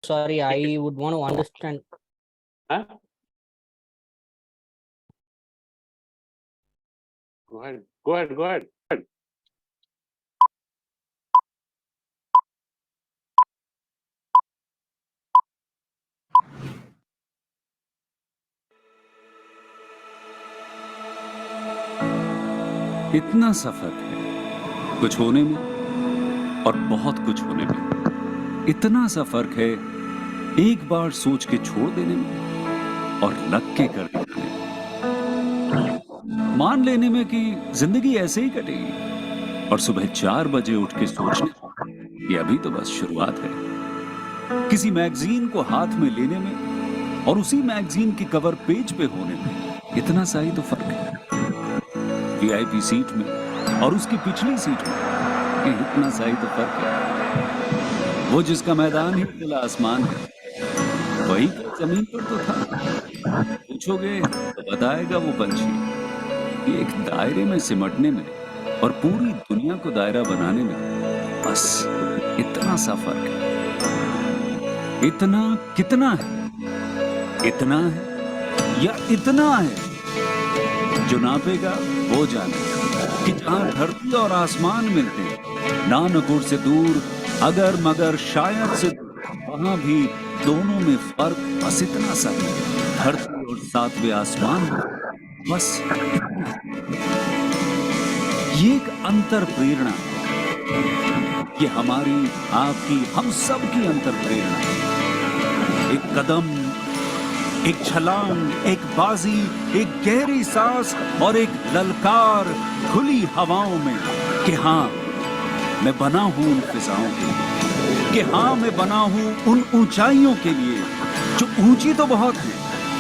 Sorry, I would want to understand. Huh? Go ahead. इतना सा फर्क है कुछ होने में और बहुत कुछ होने में। इतना सा फर्क है एक बार सोच के छोड़ देने में और लग के कर देने में। मान लेने में कि जिंदगी ऐसे ही कटेगी और सुबह 4 बजे उठ के सोचने कि अभी तो बस शुरुआत है। किसी मैगजीन को हाथ में लेने में और उसी मैगजीन की कवर पेज पे होने में इतना सा ही तो फर्क है। वीआईपी सीट में और उसकी पिछली सीट में इतना सा ही तो फर्क है। वो जिसका मैदान ही खुला आसमान है वही जमीन पर तो था। पूछोगे तो बताएगा वो पंछी कि एक दायरे में सिमटने में और पूरी दुनिया को दायरा बनाने में बस इतना सा फर्क है। इतना कितना है? इतना है या इतना है? जो नापेगा वो जाने कि जहां धरती और आसमान मिलते हैं, नानकुर से दूर अगर मगर शायद से वहां भी दोनों में फर्क बस इतना सा है। धरती और 7वें आसमान बस ये एक अंतर प्रेरणा, ये हमारी आपकी हम सब की अंतर प्रेरणा। एक कदम, एक छलांग, एक बाजी, एक गहरी सांस और एक ललकार खुली हवाओं में कि हाँ मैं बना हूं उन फिजाओं के लिए, कि हाँ मैं बना हूं उन ऊंचाइयों के लिए जो ऊंची तो बहुत है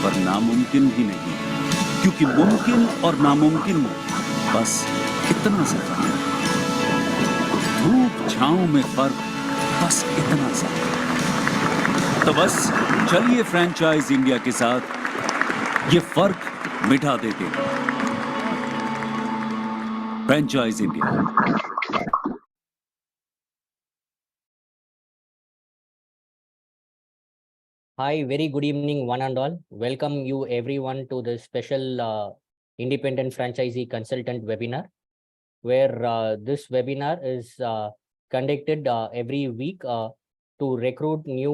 पर नामुमकिन भी नहीं, क्योंकि मुमकिन और नामुमकिन में बस इतना सा फर्क है। धूप छांव में फर्क बस इतना सा। तो बस चलिए फ्रेंचाइज इंडिया के साथ ये फर्क मिटा देते हैं। Franchise India. Hi, very good evening, one and all. Welcome you everyone to this special independent franchisee consultant webinar, where this webinar is conducted every week to recruit new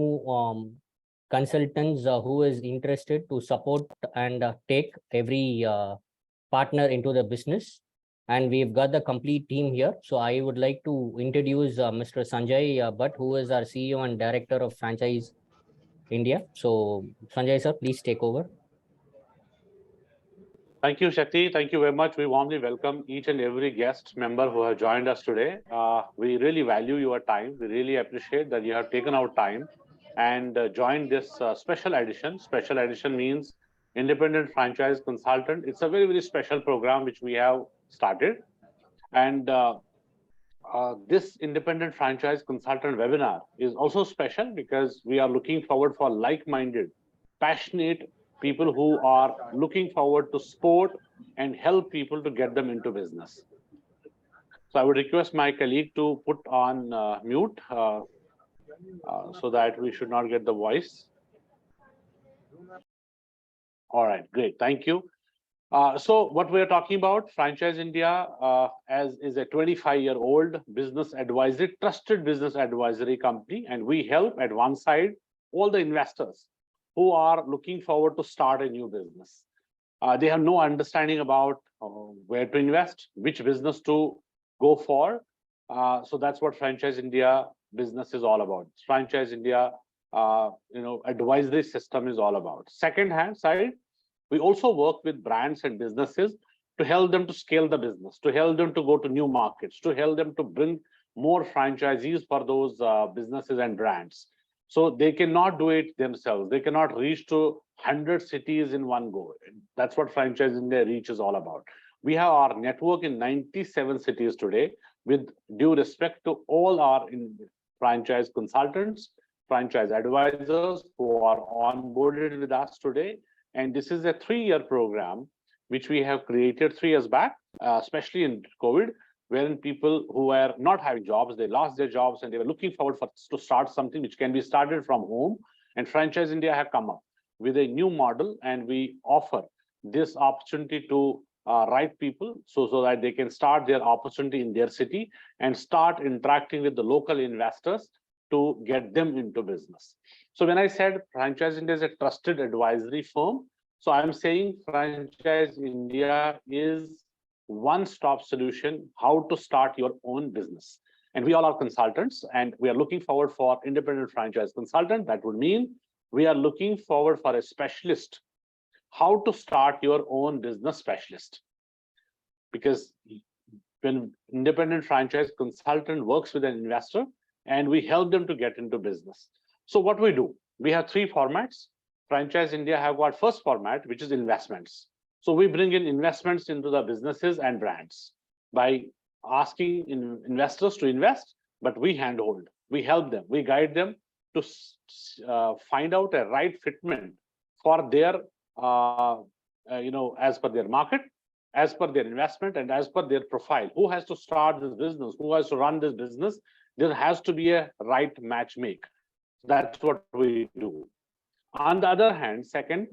consultants who is interested to support and take every partner into the business. And we've got the complete team here. So I would like to introduce Mr. Sanjay Bhatt, who is our CEO and Director of Franchise India. So Sanjay sir, please take over. Thank you, Shakti. Thank you very much. We warmly welcome each and every guest member who has joined us today. We really value your time. We really appreciate that you have taken out time and joined this special edition. Special edition means Independent Franchise Consultant. It's a very, very special program which we have started. And this Independent Franchise Consultant webinar is also special because we are looking forward for like-minded, passionate people who are looking forward to support and help people to get them into business. So I would request my colleague to put on mute so that we should not get the voice. All right, great, thank you. So what we're talking about, Franchise India is a 25-year-old business advisory, trusted business advisory company, and we help at one side all the investors who are looking forward to start a new business. They have no understanding about where to invest, which business to go for. So that's what Franchise India business is all about. Franchise India, advisory system is all about. Second hand side, we also work with brands and businesses to help them to scale the business, to help them to go to new markets, to help them to bring more franchisees for those businesses and brands. So they cannot do it themselves. They cannot reach to 100 cities in one go. That's what Franchise India Reach is all about. We have our network in 97 cities today, with due respect to all our franchise consultants, franchise advisors who are onboarded with us today. And this is a 3-year program which we have created 3 years back, especially in COVID, wherein people who were not having jobs, they lost their jobs and they were looking forward to start something which can be started from home. And Franchise India have come up with a new model, and we offer this opportunity to right people so that they can start their opportunity in their city and start interacting with the local investors to get them into business. So when I said Franchise India is a trusted advisory firm, so I'm saying Franchise India is one-stop solution how to start your own business. And we all are consultants, and we are looking forward for independent franchise consultant. That would mean we are looking forward for a specialist how to start your own business specialist. Because when independent franchise consultant works with an investor, and we help them to get into business. So what we do, we have three formats. Franchise India have got first format, which is investments. So we bring in investments into the businesses and brands by asking investors to invest, but we handhold, we help them, we guide them to find out a right fitment for their, as per their market, as per their investment, and as per their profile. Who has to start this business? Who has to run this business? There has to be a right match make. That's what we do. On the other hand, second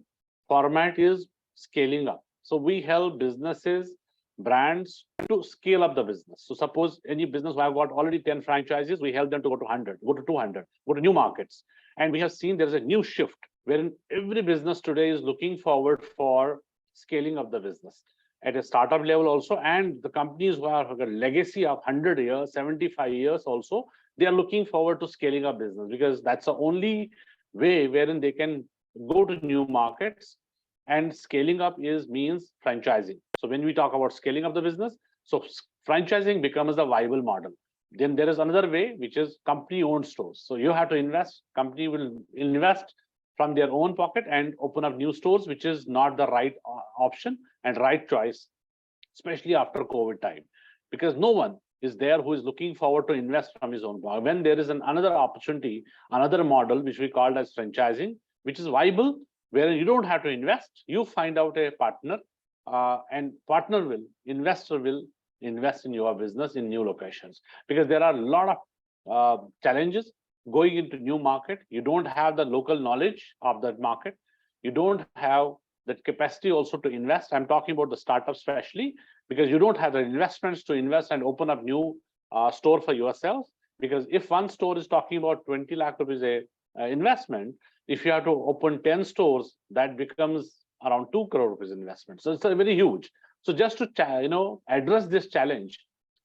format is scaling up. So we help businesses, brands to scale up the business. So suppose any business who have got already 10 franchises, we help them to go to 100, go to 200, go to new markets. And we have seen there's a new shift wherein every business today is looking forward for scaling up the business at a startup level also, and the companies who have a legacy of 100 years, 75 years also, they are looking forward to scaling up business, because that's the only way wherein they can go to new markets. And scaling up means franchising. So when we talk about scaling up the business, so franchising becomes the viable model. Then there is another way, which is company-owned stores. So you have to invest, company will invest from their own pocket and open up new stores, which is not the right option and right choice, especially after COVID time, because no one is there who is looking forward to invest from his own pocket. When there is another opportunity, another model, which we called as franchising, which is viable, where you don't have to invest, you find out a partner, and investor will invest in your business in new locations, because there are a lot of challenges going into new market. You don't have the local knowledge of that market. You don't have that capacity also to invest. I'm talking about the startups especially, because you don't have the investments to invest and open up new store for yourself. Because if one store is talking about 20 lakh rupees a investment, if you have to open 10 stores, that becomes around 2 crore rupees investment. So it's a very huge. So just to address this challenge,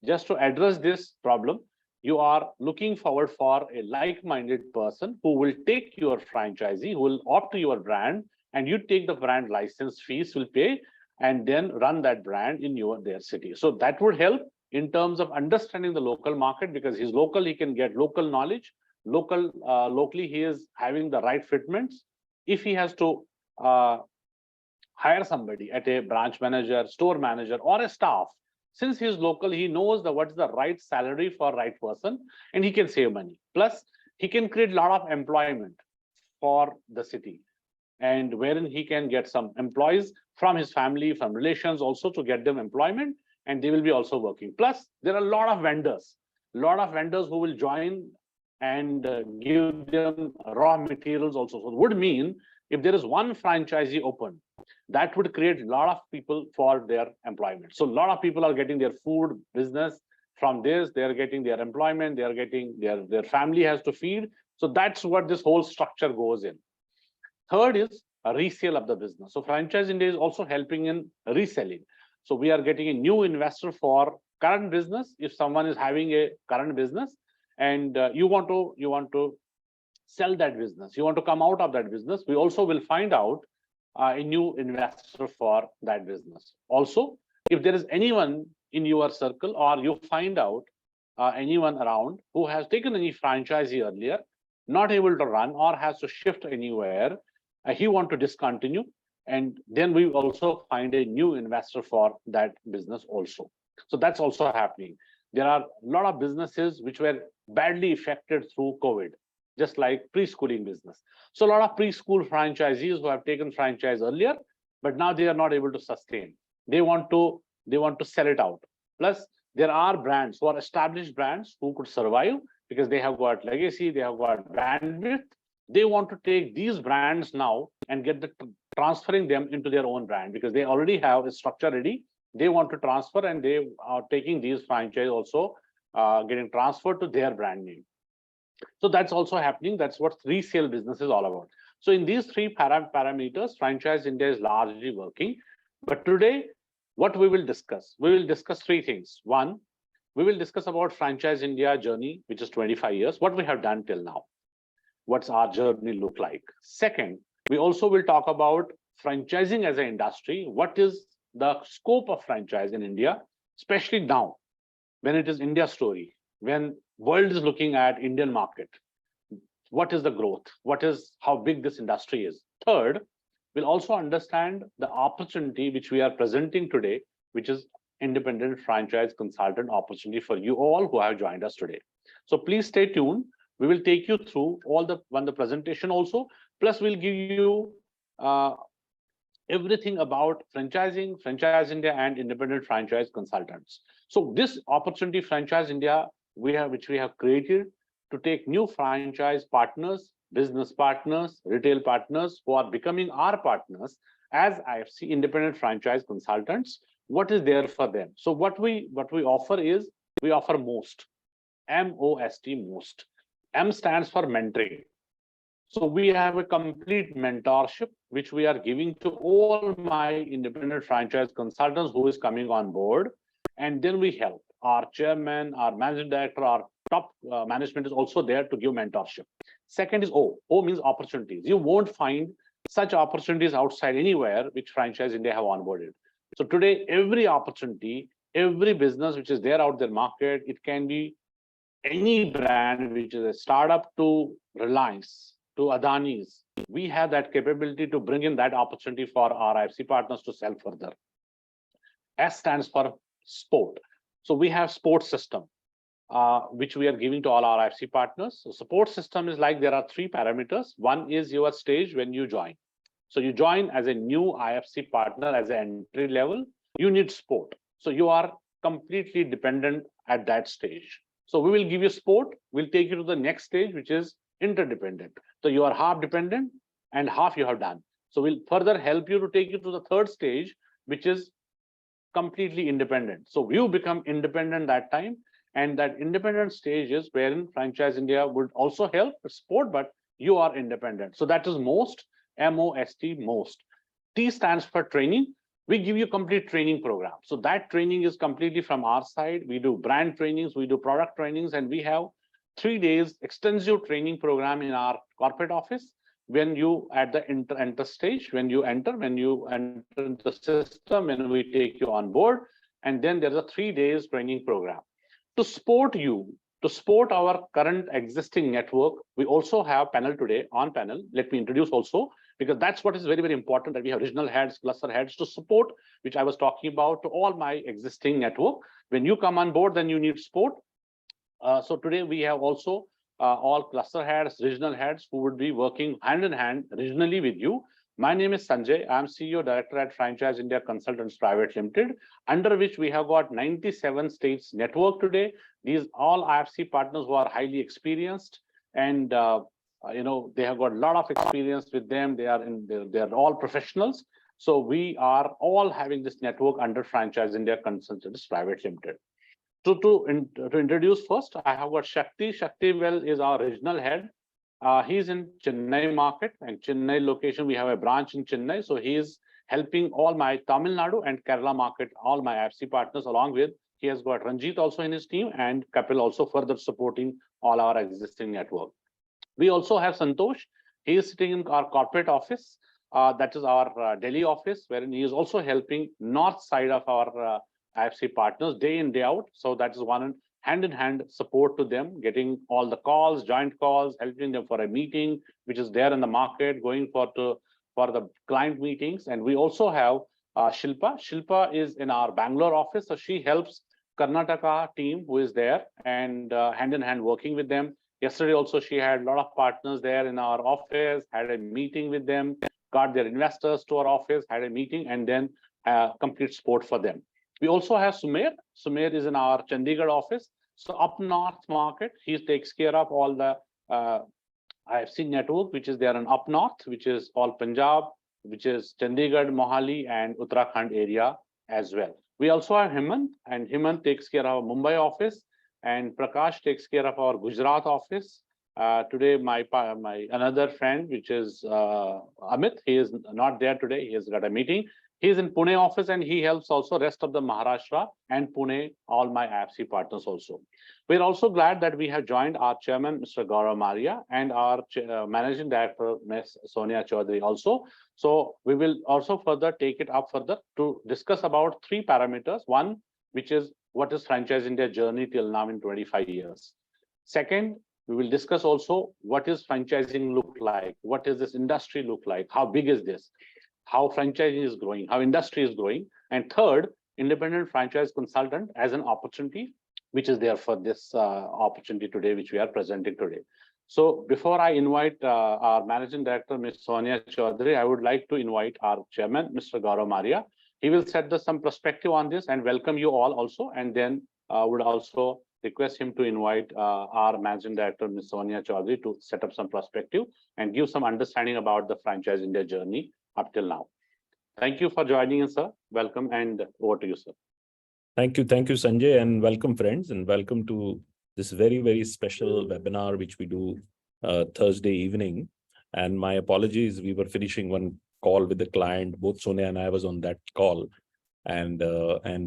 just to address this problem, you are looking forward for a like-minded person who will take your franchisee, who will opt to your brand, and you take the brand license fees, will pay, and then run that brand in their city. So that would help in terms of understanding the local market, because he's local, he can get local knowledge. Locally, he is having the right fitments. If he has to hire somebody at a branch manager, store manager, or a staff, since he is local, he knows what is the right salary for right person, and he can save money. Plus, he can create a lot of employment for the city, and wherein he can get some employees from his family, from relations also, to get them employment, and they will be also working. Plus, there are a lot of vendors who will join and give them raw materials also. So it would mean if there is one franchisee open, that would create a lot of people for their employment. So a lot of people are getting their food business from this, they are getting their employment, they are getting their family has to feed. So that's what this whole structure goes in. Third is a resale of the business. So Franchise India is also helping in reselling. So we are getting a new investor for current business. If someone is having a current business and you want to sell that business, you want to come out of that business, we also will find out a new investor for that business. Also, if there is anyone in your circle, or you find out anyone around who has taken any franchisee earlier, not able to run, or has to shift anywhere, he want to discontinue, and then we also find a new investor for that business also. So that's also happening. There are a lot of businesses which were badly affected through COVID, just like preschooling business. So a lot of preschool franchisees who have taken franchise earlier, but now they are not able to sustain. They want to sell it out. Plus, There are brands who are established brands who could survive because they have got legacy, they have got bandwidth. They want to take these brands now and get transferring them into their own brand because they already have a structure ready. They want to transfer and they are taking these franchise also getting transferred to their brand name. So that's also happening. That's what resale business is all about. So in these three parameters, Franchise India is largely working. But today, what we will discuss three things. One, we will discuss about Franchise India journey, which is 25 years, what we have done till now. What's our journey look like? Second, we also will talk about franchising as an industry. What is the scope of franchise in India, especially now, when it is India story, when world is looking at Indian market? What is the growth? What is how big this industry is? Third, we'll also understand the opportunity which we are presenting today, which is independent franchise consultant opportunity for you all who have joined us today. So please stay tuned. We will take you through all the presentation also, plus we'll give you everything about franchising, Franchise India, and independent franchise consultants. So this opportunity, Franchise India, which we have created to take new franchise partners, business partners, retail partners who are becoming our partners as IFC independent franchise consultants. What is there for them? So what we offer is we offer most, MOST, most. M stands for mentoring. So we have a complete mentorship, which we are giving to all my independent franchise consultants who is coming on board. And then we help our chairman, our managing director, our top management is also there to give mentorship. Second is O. O means opportunities. You won't find such opportunities outside anywhere which Franchise India have onboarded. So today, every opportunity, every business which is there out there market, it can be any brand which is a startup to Reliance, to Adani's. We have that capability to bring in that opportunity for our IFC partners to sell further. S stands for sport. So we have sports system, which we are giving to all our IFC partners. So support system is like there are three parameters. One is your stage when you join. So you join as a new IFC partner as an entry level, you need support. So you are completely dependent at that stage. So we will give you support. We'll take you to the next stage, which is interdependent. So you are half dependent and half you have done. So we'll further help you to take you to the third stage, which is completely independent. So you become independent that time. And that independent stage is wherein Franchise India would also help support, but you are independent. So that is most, MOST, most. T stands for training. We give you complete training program. So that training is completely from our side. We do brand trainings, we do product trainings, and we have 3 days extensive training program in our corporate office. When you at the enter stage, when you enter the system, and we take you on board, and then there's a 3 days training program. To support you, to support our current existing network, we also have panel today on panel. Let me introduce also, because that's what is very, very important, that we have regional heads, cluster heads to support, which I was talking about, to all my existing network. When you come on board, then you need support. So today we have also all cluster heads, regional heads who would be working hand in hand regionally with you. My name is Sanjay. I'm CEO Director at Franchise India Consultants Private Limited, under which we have got 97 states network today. These all IFC partners who are highly experienced, and they have got a lot of experience with them. They are all professionals. So we are all having this network under Franchise India Consultants Private Limited. To introduce first, I have got Shakti. Shakti is our regional head. He's in Chennai market, and Chennai location, we have a branch in Chennai. So he is helping all my Tamil Nadu and Kerala market, all my IFC partners, along with he has got Ranjit also in his team, and Kapil also further supporting all our existing network. We also have Santosh. He is sitting in our corporate office. That is our Delhi office, wherein he is also helping north side of our IFC partners day in, day out. So that is one hand-in-hand support to them, getting all the calls, joint calls, helping them for a meeting, which is there in the market, going for the client meetings. And we also have Shilpa. Shilpa is in our Bangalore office. So she helps Karnataka team who is there, and hand-in-hand working with them. Yesterday also, she had a lot of partners there in our office, had a meeting with them, got their investors to our office, had a meeting, and then complete support for them. We also have Sumer. Sumer is in our Chandigarh office. So up north market, he takes care of all the IFC network, which is there in up north, which is all Punjab, which is Chandigarh, Mohali, and Uttarakhand area as well. We also have Hemant, and Hemant takes care of our Mumbai office, and Prakash takes care of our Gujarat office. Today, my another friend, which is Amit, he is not there today. He has got a meeting. He is in Pune office, and he helps also rest of the Maharashtra and Pune, all my IFC partners also. We're also glad that we have joined our chairman, Mr. Gaurav Maria, and our managing director, Ms. Sonia Chaudhary also. So we will also further take it up further to discuss about 3 parameters. One, which is what is Franchise India journey till now in 25 years. Second, we will discuss also what is franchising look like, what is this industry look like, how big is this, how franchising is growing, how industry is growing. And third, independent franchise consultant as an opportunity, which is there for this opportunity today, which we are presenting today. So before I invite our managing director, Ms. Sonia Chaudhary, I would like to invite our chairman, Mr. Gaurav Maria. He will set some perspective on this and welcome you all also, and then would also request him to invite our managing director, Ms. Sonia Chaudhary, to set up some perspective and give some understanding about the Franchise India journey up till now. Thank you for joining us, sir. Welcome, and over to you, sir. Thank you, Sanjay, and welcome, friends, and welcome to this very, very special webinar, which we do Thursday evening. And my apologies, we were finishing one call with the client. Both Sonia and I was on that call. And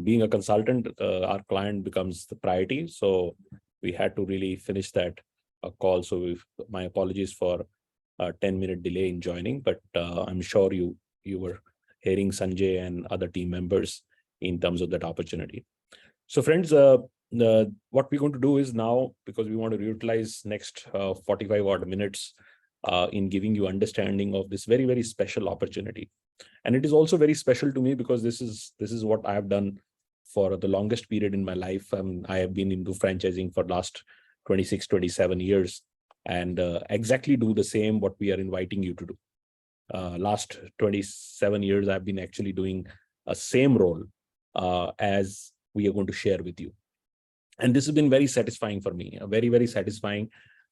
being a consultant, our client becomes the priority. So we had to really finish that call. So my apologies for a 10-minute delay in joining, but I'm sure you were hearing Sanjay and other team members in terms of that opportunity. So friends, what we're going to do is now, because we want to utilize next 45 odd minutes in giving you understanding of this very, very special opportunity. And it is also very special to me because this is what I have done for the longest period in my life. I have been into franchising for last 26, 27 years, and exactly do the same what we are inviting you to do. Last 27 years, I've been actually doing a same role as we are going to share with you. And this has been very satisfying for me, very, very satisfying.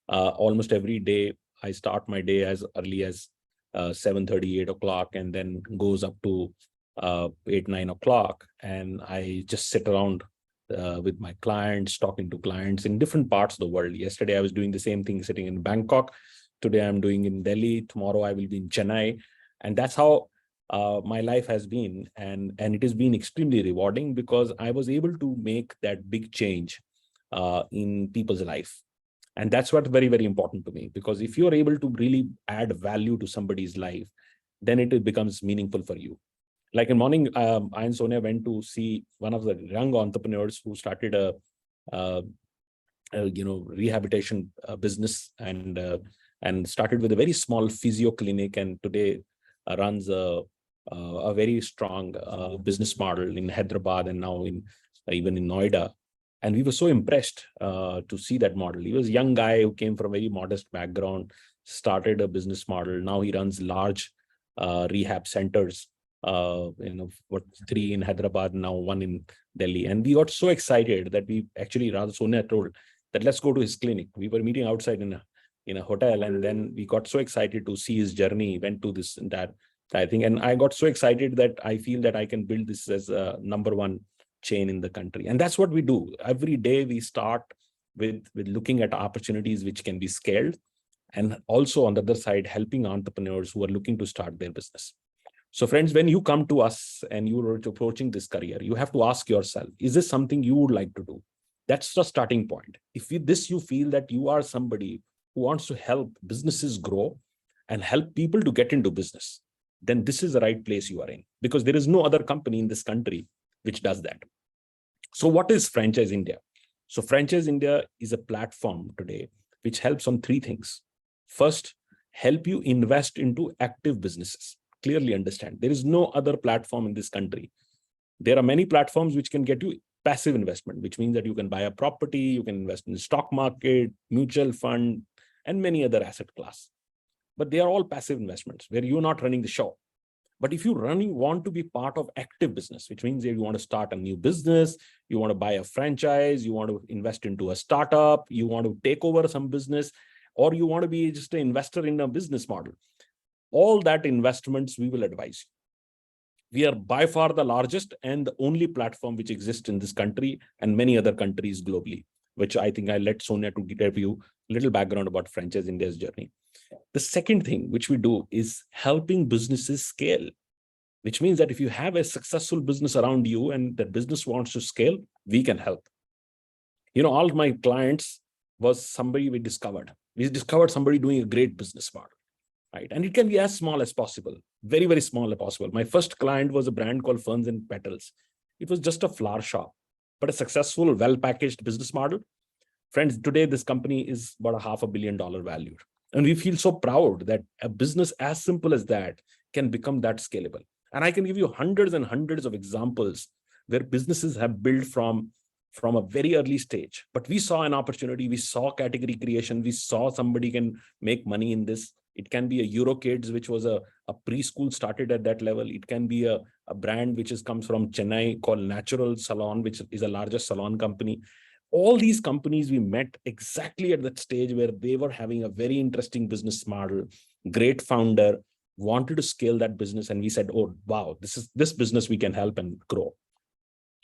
Almost every day, I start my day as early as 7:30, 8 o'clock, and then goes up to 8, 9 o'clock. And I just sit around with my clients, talking to clients in different parts of the world. Yesterday, I was doing the same thing sitting in Bangkok. Today, I'm doing in Delhi. Tomorrow, I will be in Chennai. And that's how my life has been. And it has been extremely rewarding because I was able to make that big change in people's life. And that's what's very, very important to me, because if you're able to really add value to somebody's life, then it becomes meaningful for you. Like in morning, I and Sonia went to see one of the young entrepreneurs who started a rehabilitation business and started with a very small physio clinic, and today runs a very strong business model in Hyderabad and now even in Noida. And we were so impressed to see that model. He was a young guy who came from a very modest background, started a business model. Now he runs large rehab centers, 3 in Hyderabad, now 1 in Delhi. And we got so excited that we actually, rather Sonia told that let's go to his clinic. We were meeting outside in a hotel, and then we got so excited to see his journey, went to this and that, I think. And I got so excited that I feel that I can build this as a #1 chain in the country. And that's what we do. Every day we start with looking at opportunities which can be scaled, and also on the other side, helping entrepreneurs who are looking to start their business. So friends, when you come to us and you are approaching this career, you have to ask yourself, is this something you would like to do? That's the starting point. If you feel that you are somebody who wants to help businesses grow and help people to get into business, then this is the right place you are in, because there is no other company in this country which does that. So what is Franchise India? So Franchise India is a platform today which helps on 3 things. First, help you invest into active businesses. Clearly understand, there is no other platform in this country. There are many platforms which can get you passive investment, which means that you can buy a property, you can invest in the stock market, mutual fund, and many other asset class. But they are all passive investments where you're not running the show. But if you want to be part of active business, which means you want to start a new business, you want to buy a franchise, you want to invest into a startup, you want to take over some business, or you want to be just an investor in a business model, all that investments we will advise you. We are by far the largest and the only platform which exists in this country and many other countries globally, which I think I let Sonia to give you a little background about Franchise India's journey. The second thing which we do is helping businesses scale, which means that if you have a successful business around you and that business wants to scale, we can help. All of my clients was somebody we discovered. We discovered somebody doing a great business model, right? And it can be as small as possible, very, very small as possible. My first client was a brand called Ferns and Petals. It was just a flower shop, but a successful, well-packaged business model. Friends, today this company is about $500 million valued. And we feel so proud that a business as simple as that can become that scalable. And I can give you hundreds and hundreds of examples where businesses have built from a very early stage. But we saw an opportunity, we saw category creation, we saw somebody can make money in this. It can be a Eurokids, which was a preschool started at that level. It can be a brand which comes from Chennai called Natural Salon, which is the largest salon company. All these companies we met exactly at that stage where they were having a very interesting business model, great founder, wanted to scale that business. And we said, oh, wow, this business we can help and grow.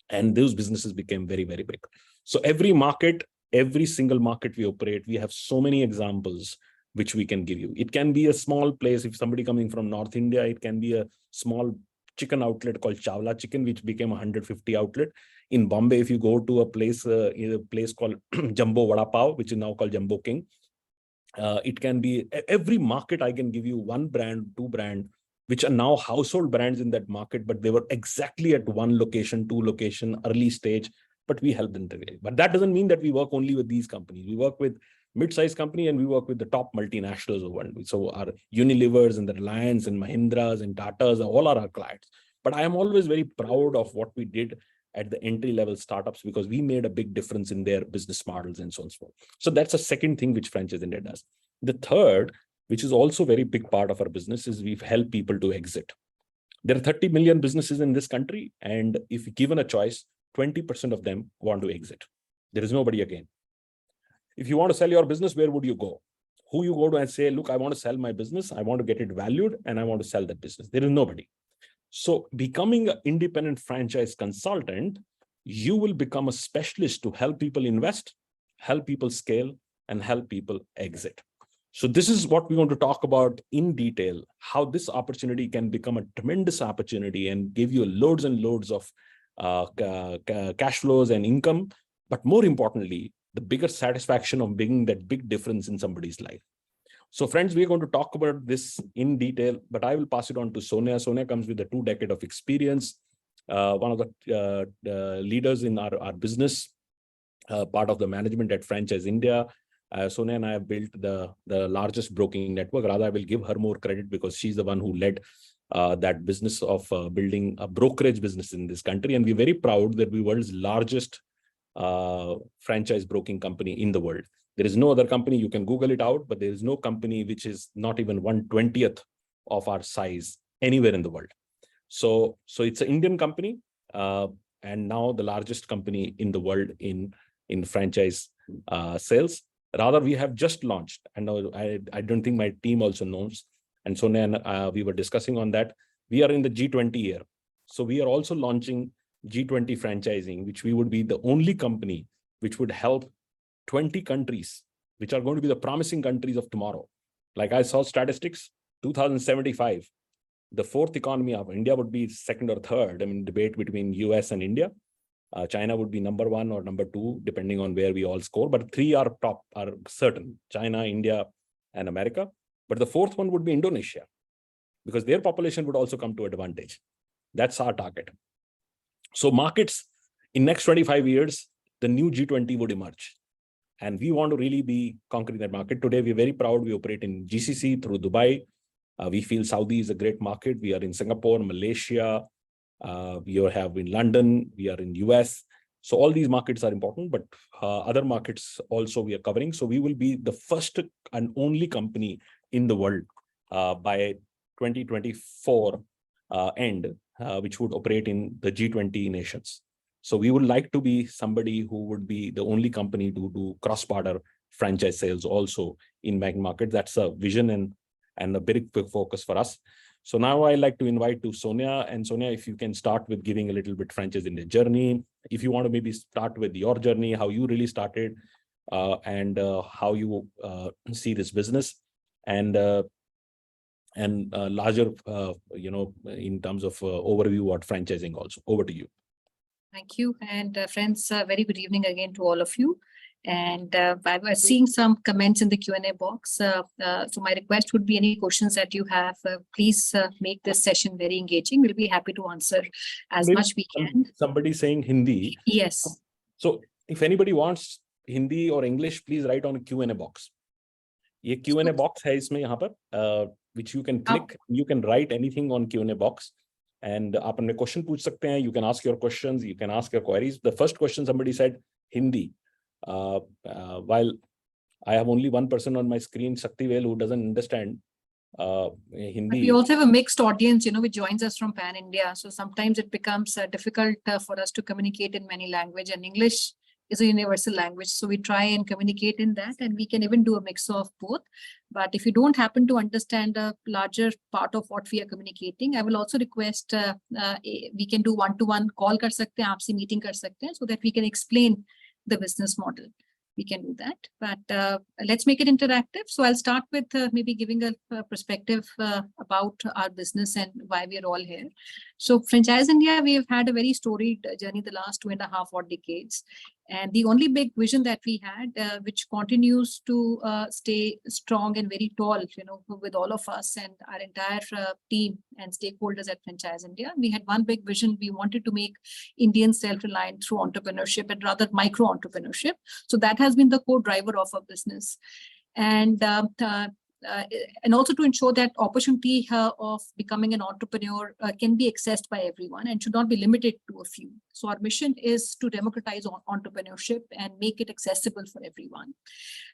And those businesses became very, very big. So every market, every single market we operate, we have so many examples which we can give you. It can be a small place. If somebody coming from North India, it can be a small chicken outlet called Chawla Chicken, which became 150 outlet. In Bombay, if you go to a place called Jumbo Vada Pav, which is now called Jumbo King, it can be every market. I can give you one brand, two brand, which are now household brands in that market, but they were exactly at one location, two location, early stage, but we help them today. But that doesn't mean that we work only with these companies. We work with mid-sized company and we work with the top multinationals of the world. So our Unilevers and the Reliance and Mahindras and Tatas, all are our clients. But I am always very proud of what we did at the entry-level startups because we made a big difference in their business models and so on and so forth. So that's a second thing which Franchise India does. The third, which is also a very big part of our business, is we've helped people to exit. There are 30 million businesses in this country, and if given a choice, 20% of them want to exit. There is nobody again. If you want to sell your business, where would you go? Who you go to and say, look, I want to sell my business, I want to get it valued, and I want to sell that business. There is nobody. So becoming an independent franchise consultant, you will become a specialist to help people invest, help people scale, and help people exit. So this is what we want to talk about in detail, how this opportunity can become a tremendous opportunity and give you loads and loads of cash flows and income. But more importantly, the bigger satisfaction of making that big difference in somebody's life. So friends, we're going to talk about this in detail, but I will pass it on to Sonia. Sonia comes with a 2 decade of experience, one of the leaders in our business, part of the management at Franchise India. Sonia and I have built the largest broking network. Rather, I will give her more credit because she's the one who led that business of building a brokerage business in this country. And we're very proud that we're the world's largest franchise broking company in the world. There is no other company, you can Google it out, but there is no company which is not even 1/20th of our size anywhere in the world. So it's an Indian company and now the largest company in the world in franchise sales. Rather, we have just launched, and I don't think my team also knows, and Sonia and we were discussing on that. We are in the G20 year. So we are also launching G20 franchising, which we would be the only company which would help 20 countries, which are going to be the promising countries of tomorrow. Like I saw statistics, 2075, the fourth economy of India would be second or third. I mean, debate between US and India. China would be number 1 or number 2, depending on where we all score. But 3 are top, are certain: China, India, and America. But the fourth one would be Indonesia, because their population would also come to advantage. That's our target. So markets in next 25 years, the new G20 would emerge. And we want to really be conquering that market. Today, we're very proud. We operate in GCC through Dubai. We feel Saudi is a great market. We are in Singapore, Malaysia. We have in London. We are in US. So all these markets are important, but other markets also we are covering. So we will be the first and only company in the world by 2024 end, which would operate in the G20 nations. So we would like to be somebody who would be the only company to do cross-border franchise sales also in emerging market. That's a vision and a big focus for us. So now I like to invite to Sonia. And Sonia, if you can start with giving a little bit franchise in the journey. If you want to maybe start with your journey, how you really started, and how you see this business, and larger, in terms of overview what franchising also. Over to you. Thank you. And friends, very good evening again to all of you. And I was seeing some comments in the Q&A box. So my request would be any questions that you have, please make this session very engaging. We'll be happy to answer as much we can. Somebody saying Hindi. Yes. So if anybody wants Hindi or English, please write on a Q&A box. ये Q&A box है इसमें यहाँ पर, which you can click. You can write anything on Q&A box. And आप अपने question पूछ सकते हैं. You can ask your questions. You can ask your queries. The first question somebody said Hindi. While I have only one person on my screen, Shaktivel, who doesn't understand Hindi. But we also have a mixed audience, which joins us from Pan India. So sometimes it becomes difficult for us to communicate in many languages, and English is a universal language. So we try and communicate in that, and we can even do a mix of both. But if you don't happen to understand a larger part of what we are communicating, I will also request we can do one-to-one call kar sakte hain, aapse meeting kar sakte hain, so that we can explain the business model. We can do that, but let's make it interactive. So I'll start with maybe giving a perspective about our business and why we are all here. So Franchise India, we have had a very storied journey the last 2.5 odd decades. And the only big vision that we had, which continues to stay strong and very tall, with all of us and our entire team and stakeholders at Franchise India, we had one big vision. We wanted to make Indians self-reliant through entrepreneurship, and rather micro-entrepreneurship. So that has been the core driver of our business. And also to ensure that opportunity of becoming an entrepreneur can be accessed by everyone and should not be limited to a few. So our mission is to democratize entrepreneurship and make it accessible for everyone.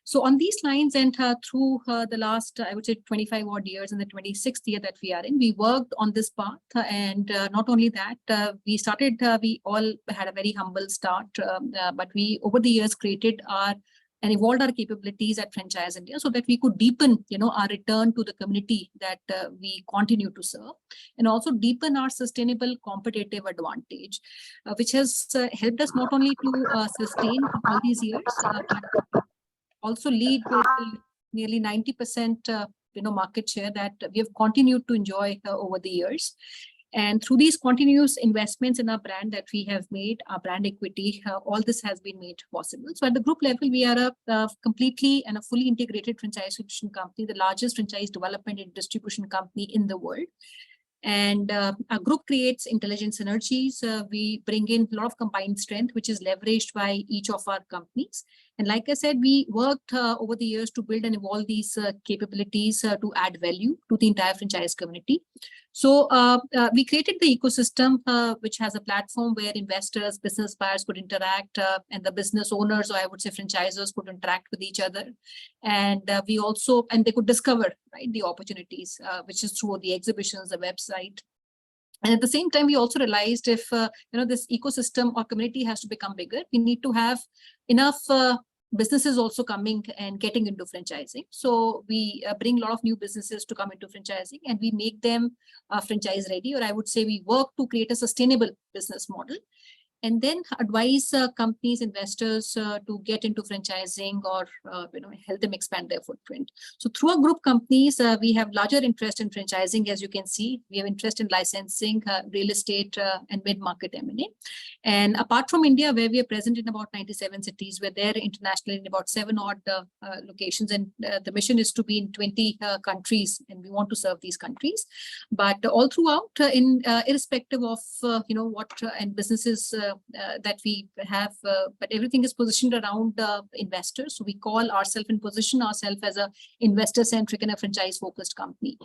So on these lines, and through the last, I would say 25 odd years, in the 26th year that we are in, we worked on this path. And not only that, we all had a very humble start, but we over the years created and evolved our capabilities at Franchise India so that we could deepen, our return to the community that we continue to serve, and also deepen our sustainable competitive advantage, which has helped us not only to sustain all these years, but also lead with nearly 90% market share that we have continued to enjoy over the years. And through these continuous investments in our brand that we have made, our brand equity, all this has been made possible. So at the group level, we are a completely and a fully integrated franchise solution company, the largest franchise development and distribution company in the world. And our group creates intelligent synergies. We bring in a lot of combined strength, which is leveraged by each of our companies. And like I said, we worked over the years to build and evolve these capabilities to add value to the entire franchise community. So we created the ecosystem, which has a platform where investors, business buyers could interact, and the business owners, or I would say franchisors, could interact with each other. And they could discover, the opportunities, which is through the exhibitions, the website. And at the same time, we also realized if, this ecosystem or community has to become bigger, we need to have enough businesses also coming and getting into franchising. So we bring a lot of new businesses to come into franchising, and we make them franchise ready, or I would say we work to create a sustainable business model, and then advise companies, investors to get into franchising or help them expand their footprint. So through our group companies, we have larger interest in franchising. As you can see, we have interest in licensing, real estate, and mid-market M&A. And apart from India, where we are present in about 97 cities, we're there internationally in about 7 odd locations. And the mission is to be in 20 countries, and we want to serve these countries. But all throughout, irrespective of what and businesses that we have, but everything is positioned around investors. So we call ourselves and position ourselves as a investor-centric and a franchise-focused company.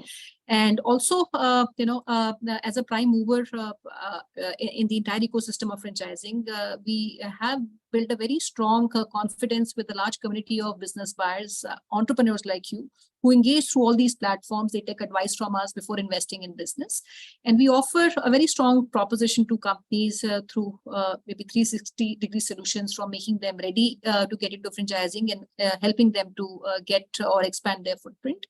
And also, as a prime mover in the entire ecosystem of franchising, we have built a very strong confidence with a large community of business buyers, entrepreneurs like you, who engage through all these platforms. They take advice from us before investing in business. And we offer a very strong proposition to companies through maybe 360-degree solutions, from making them ready to get into franchising and helping them to get or expand their footprint.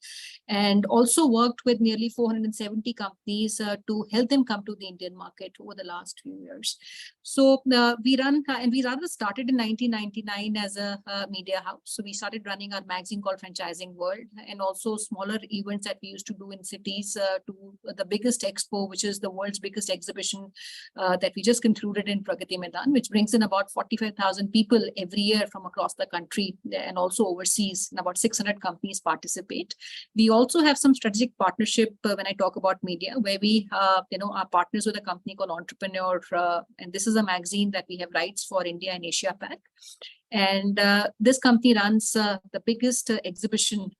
And also worked with nearly 470 companies to help them come to the Indian market over the last few years. So we run, and we rather started in 1999 as a media house. So we started running our magazine called Franchising World, and also smaller events that we used to do in cities, to the biggest expo, which is the world's biggest exhibition that we just concluded in Pragati Maidan, which brings in about 45,000 people every year from across the country and also overseas, and about 600 companies participate. We also have some strategic partnership when I talk about media, where we are partners with a company called Entrepreneur, and this is a magazine that we have rights for India and Asia Pac. And this company runs the biggest exhibition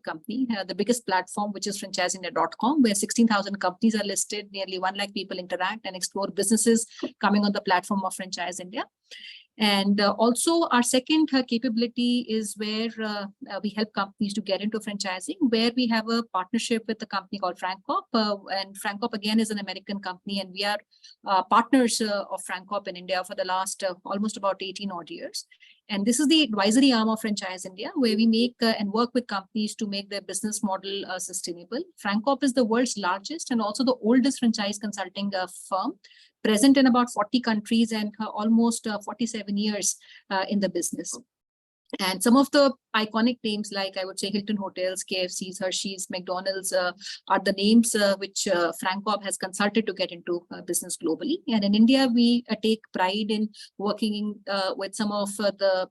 company, the biggest platform, which is franchiseindia.com, where 16,000 companies are listed, nearly 1 lakh people interact and explore businesses coming on the platform of Franchise India. And also our second capability is where we help companies to get into franchising, where we have a partnership with a company called FrankCorp. And FrankCorp again is an American company, and we are partners of FrankCorp in India for the last almost about 18 odd years. And this is the advisory arm of Franchise India, where we make and work with companies to make their business model sustainable. FrankCorp is the world's largest and also the oldest franchise consulting firm, present in about 40 countries and almost 47 years in the business. And some of the iconic names, like I would say Hilton Hotels, KFCs, Hershey's, McDonald's, are the names which FrankCorp has consulted to get into business globally. And in India, we take pride in working with some of the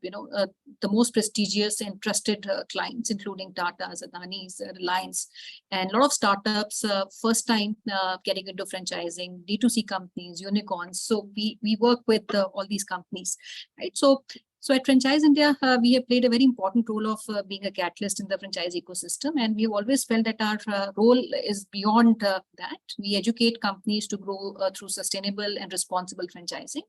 most prestigious and trusted clients, including Tata, Adani's, Reliance, and a lot of startups, first time getting into franchising, D2C companies, unicorns. So we work with all these companies, right? So at Franchise India, we have played a very important role of being a catalyst in the franchise ecosystem. And we have always felt that our role is beyond that. We educate companies to grow through sustainable and responsible franchising.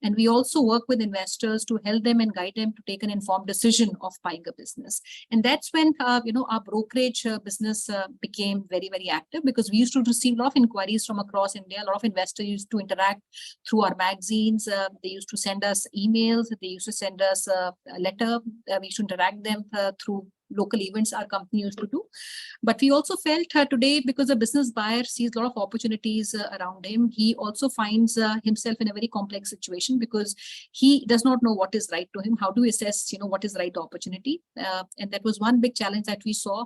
And we also work with investors to help them and guide them to take an informed decision of buying a business. And that's when, our brokerage business became very, very active, because we used to receive a lot of inquiries from across India. A lot of investors used to interact through our magazines. They used to send us emails. They used to send us a letter. We should interact them through local events our company used to do. But we also felt today, because a business buyer sees a lot of opportunities around him, he also finds himself in a very complex situation, because he does not know what is right to him. How do we assess, what is right opportunity? And that was one big challenge that we saw.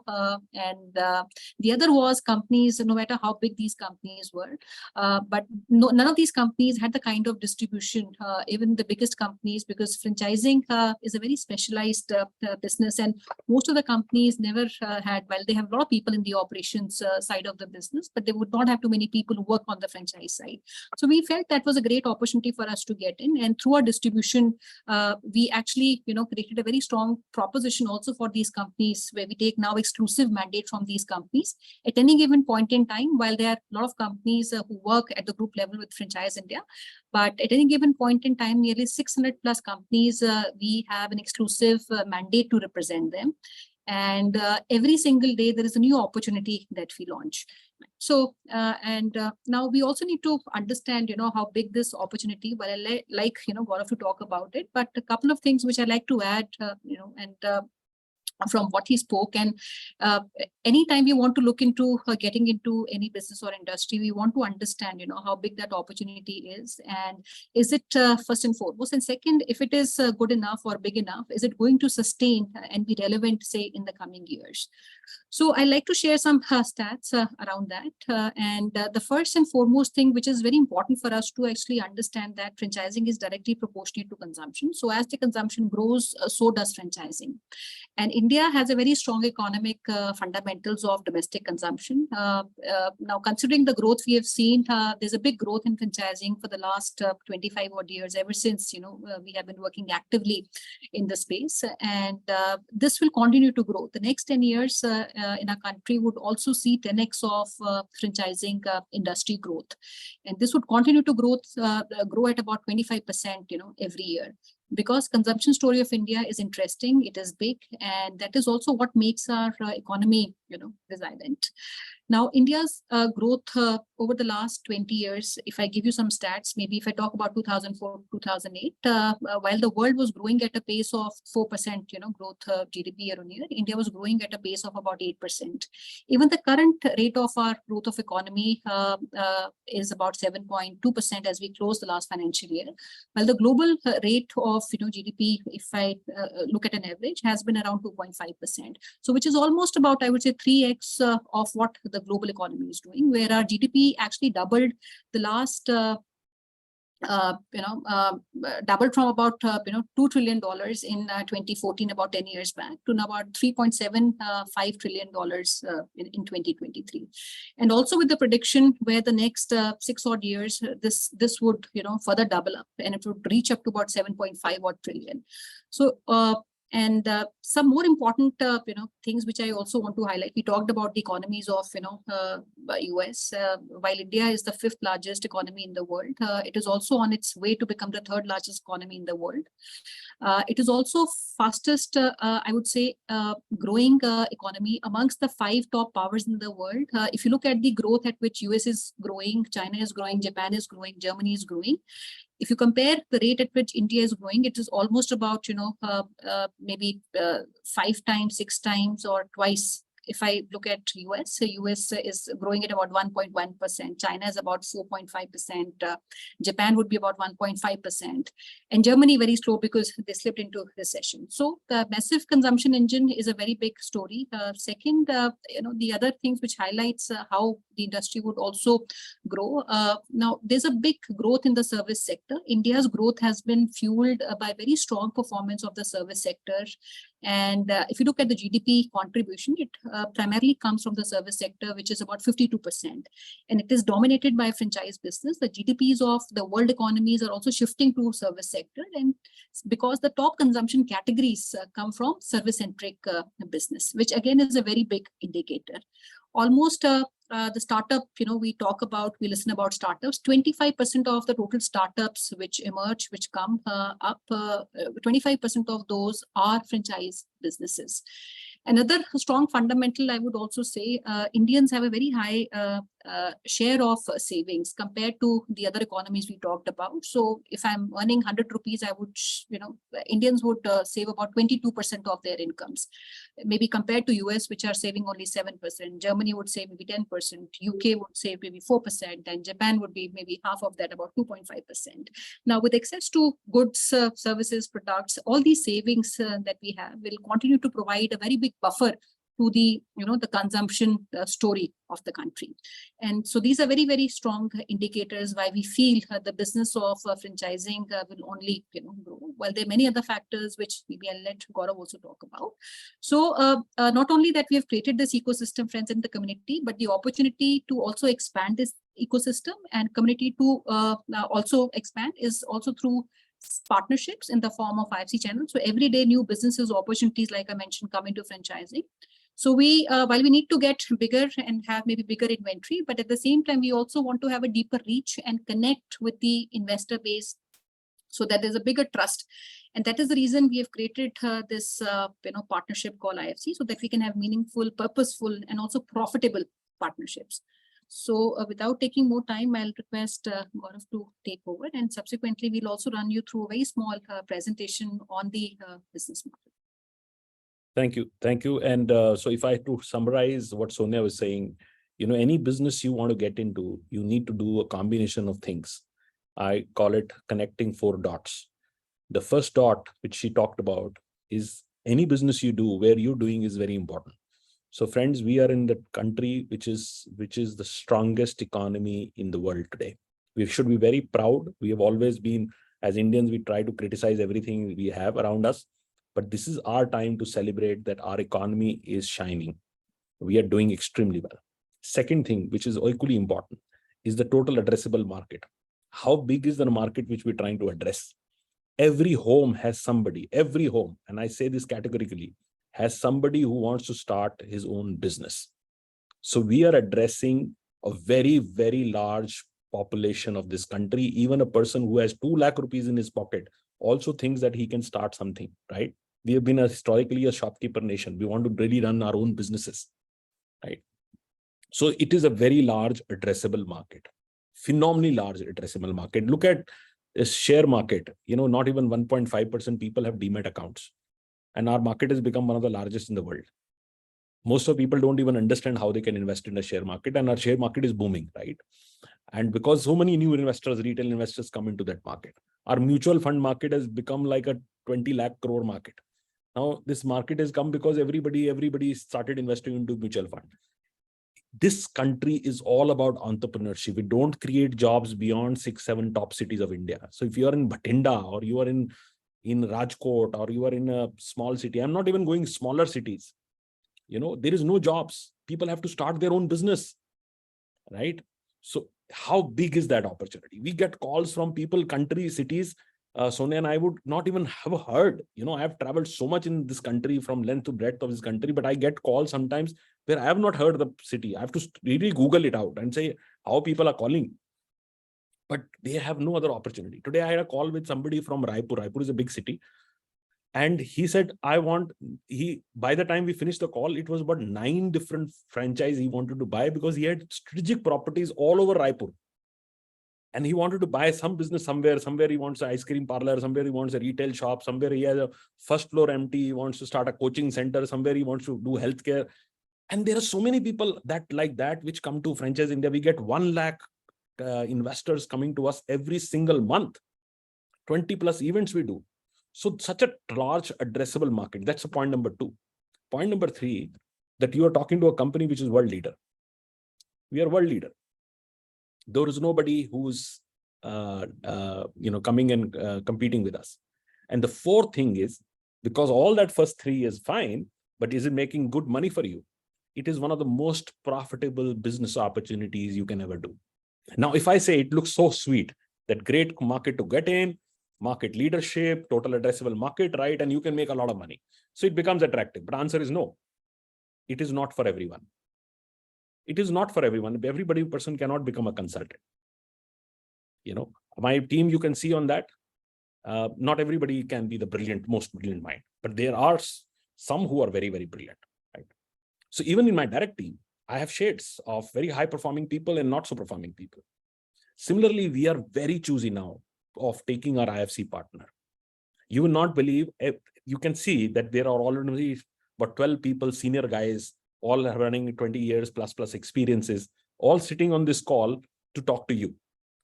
And the other was companies, no matter how big these companies were, but none of these companies had the kind of distribution, even the biggest companies, because franchising is a very specialized business, and most of the companies never had, while they have a lot of people in the operations side of the business, but they would not have too many people who work on the franchise side. So we felt that was a great opportunity for us to get in, and through our distribution, we actually, created a very strong proposition also for these companies, where we take now exclusive mandate from these companies at any given point in time. While there are a lot of companies who work at the group level with Franchise India, but at any given point in time, nearly 600 plus companies, we have an exclusive mandate to represent them. And every single day, there is a new opportunity that we launch. So, now we also need to understand, how big this opportunity, but I like, Gaurav to talk about it, but a couple of things which I like to add, from what he spoke. And anytime we want to look into getting into any business or industry, we want to understand, how big that opportunity is, and is it first and foremost, and second, if it is good enough or big enough, is it going to sustain and be relevant, say, in the coming years? So I like to share some stats around that. And the first and foremost thing, which is very important for us to actually understand, that franchising is directly proportionate to consumption. So as the consumption grows, so does franchising. And India has a very strong economic fundamentals of domestic consumption. Now, considering the growth we have seen, there's a big growth in franchising for the last 25 odd years, ever since, we have been working actively in the space. And this will continue to grow. The next 10 years, in our country would also see 10x of franchising industry growth. And this would continue to grow at about 25%, every year. Because consumption story of India is interesting, it is big, and that is also what makes our economy, resilient. Now, India's growth over the last 20 years, if I give you some stats, maybe if I talk about 2004, 2008, while the world was growing at a pace of 4%, growth GDP year on year, India was growing at a pace of about 8%. Even the current rate of our growth of economy is about 7.2% as we close the last financial year, while the global rate of GDP, if I look at an average, has been around 2.5%. So which is almost about, I would say, 3x of what the global economy is doing, where our GDP actually doubled the last doubled from about $2 trillion in 2014, about 10 years back, to now about $3.75 trillion in 2023. And also with the prediction where the next 6 odd years, this would further double up, and it would reach up to about 7.5 odd trillion. So and some more important things which I also want to highlight. We talked about the economies of US. While India is the 5th largest economy in the world, it is also on its way to become the 3rd largest economy in the world. It is also fastest, I would say, growing economy amongst the 5 top powers in the world. If you look at the growth at which US is growing, China is growing, Japan is growing, Germany is growing. If you compare the rate at which India is growing, it is almost about, maybe 5 times, 6 times, or twice. If I look at US, US is growing at about 1.1%. China is about 4.5%. Japan would be about 1.5%. And Germany very slow because they slipped into recession. So the massive consumption engine is a very big story. Second, the other things which highlights how the industry would also grow. Now, there's a big growth in the service sector. India's growth has been fueled by very strong performance of the service sector. And if you look at the GDP contribution, it primarily comes from the service sector, which is about 52%. And it is dominated by franchise business. The GDPs of the world economies are also shifting to service sector. And because the top consumption categories come from service-centric business, which again is a very big indicator. Almost the startup, we listen about startups, 25% of the total startups which emerge, which come up, 25% of those are franchise businesses. Another strong fundamental, I would also say, Indians have a very high share of savings compared to the other economies we talked about. So if I'm earning 100 rupees, I would, Indians would save about 22% of their incomes. Maybe compared to US, which are saving only 7%. Germany would save maybe 10%. UK would save maybe 4%. And Japan would be maybe half of that, about 2.5%. Now, with access to goods, services, products, all these savings that we have will continue to provide a very big buffer to the the consumption story of the country. And so these are very, very strong indicators why we feel the business of franchising will only grow. Well, there are many other factors which maybe I'll let Gaurav also talk about. So not only that we have created this ecosystem, friends, in the community, but the opportunity to also expand this ecosystem and community to also expand is also through partnerships in the form of IFC channels. So every day new businesses, opportunities, like I mentioned, come into franchising. So we, while we need to get bigger and have maybe bigger inventory, but at the same time, we also want to have a deeper reach and connect with the investor base so that there's a bigger trust. And that is the reason we have created this partnership called IFC, so that we can have meaningful, purposeful, and also profitable partnerships. So without taking more time, I'll request Gaurav to take over, and subsequently we'll also run you through a very small presentation on the business model. Thank you. And so if I had to summarize what Sonia was saying, any business you want to get into, you need to do a combination of things. I call it connecting 4 dots. The first dot, which she talked about, is any business you do, where you're doing is very important. So friends, we are in the country which is the strongest economy in the world today. We should be very proud. We have always been, as Indians, we try to criticize everything we have around us. But this is our time to celebrate that our economy is shining. We are doing extremely well. Second thing, which is equally important, is the total addressable market. How big is the market which we're trying to address? Every home has somebody, every home, and I say this categorically, has somebody who wants to start his own business. So we are addressing a very, very large population of this country. Even a person who has 2 lakh rupees in his pocket also thinks that he can start something, right? We have been historically a shopkeeper nation. We want to really run our own businesses, right? So it is a very large addressable market, phenomenally large addressable market. Look at the share market. Not even 1.5% people have demat accounts, and our market has become one of the largest in the world. Most of people don't even understand how they can invest in a share market, and our share market is booming, right? And because so many new investors, retail investors come into that market, our mutual fund market has become like a 20 lakh crore market. Now, this market has come because everybody started investing into mutual fund. This country is all about entrepreneurship. We don't create jobs beyond 6-7 top cities of India. So if you are in Bhatinda, or you are in Rajkot, or you are in a small city, I'm not even going smaller cities. There is no jobs. People have to start their own business, right? So how big is that opportunity? We get calls from people, countries, cities. Sonia and I would not even have heard. I have traveled so much in this country, from length to breadth of this country, but I get calls sometimes where I have not heard the city. I have to really Google it out and say how people are calling. But they have no other opportunity. Today I had a call with somebody from Raipur. Raipur is a big city. And he said, by the time we finished the call, it was about 9 different franchises he wanted to buy, because he had strategic properties all over Raipur. And he wanted to buy some business somewhere. Somewhere he wants an ice cream parlor. Somewhere he wants a retail shop. Somewhere he has a first floor empty. He wants to start a coaching center. Somewhere he wants to do healthcare. And there are so many people like that which come to Franchise India. We get 1 lakh investors coming to us every single month. 20 plus events we do. So such a large addressable market. That's the point number 2. Point number 3, that you are talking to a company which is world leader. We are world leader. There is nobody who's coming and competing with us. And the 4th thing is, because all that first 3 is fine, but is it making good money for you? It is one of the most profitable business opportunities you can ever do. Now, if I say it looks so sweet, that great market to get in, market leadership, total addressable market, right? And you can make a lot of money. So it becomes attractive. But answer is no. It is not for everyone. It is not for everyone. Everybody person cannot become a consultant. My team, you can see on that. Not everybody can be the most brilliant mind, but there are some who are very, very brilliant, right? So even in my direct team, I have shades of very high performing people and not so performing people. Similarly, we are very choosy now of taking our IFC partner. You will not believe, you can see that there are already about 12 people, senior guys, all running 20 years plus experiences, all sitting on this call to talk to you.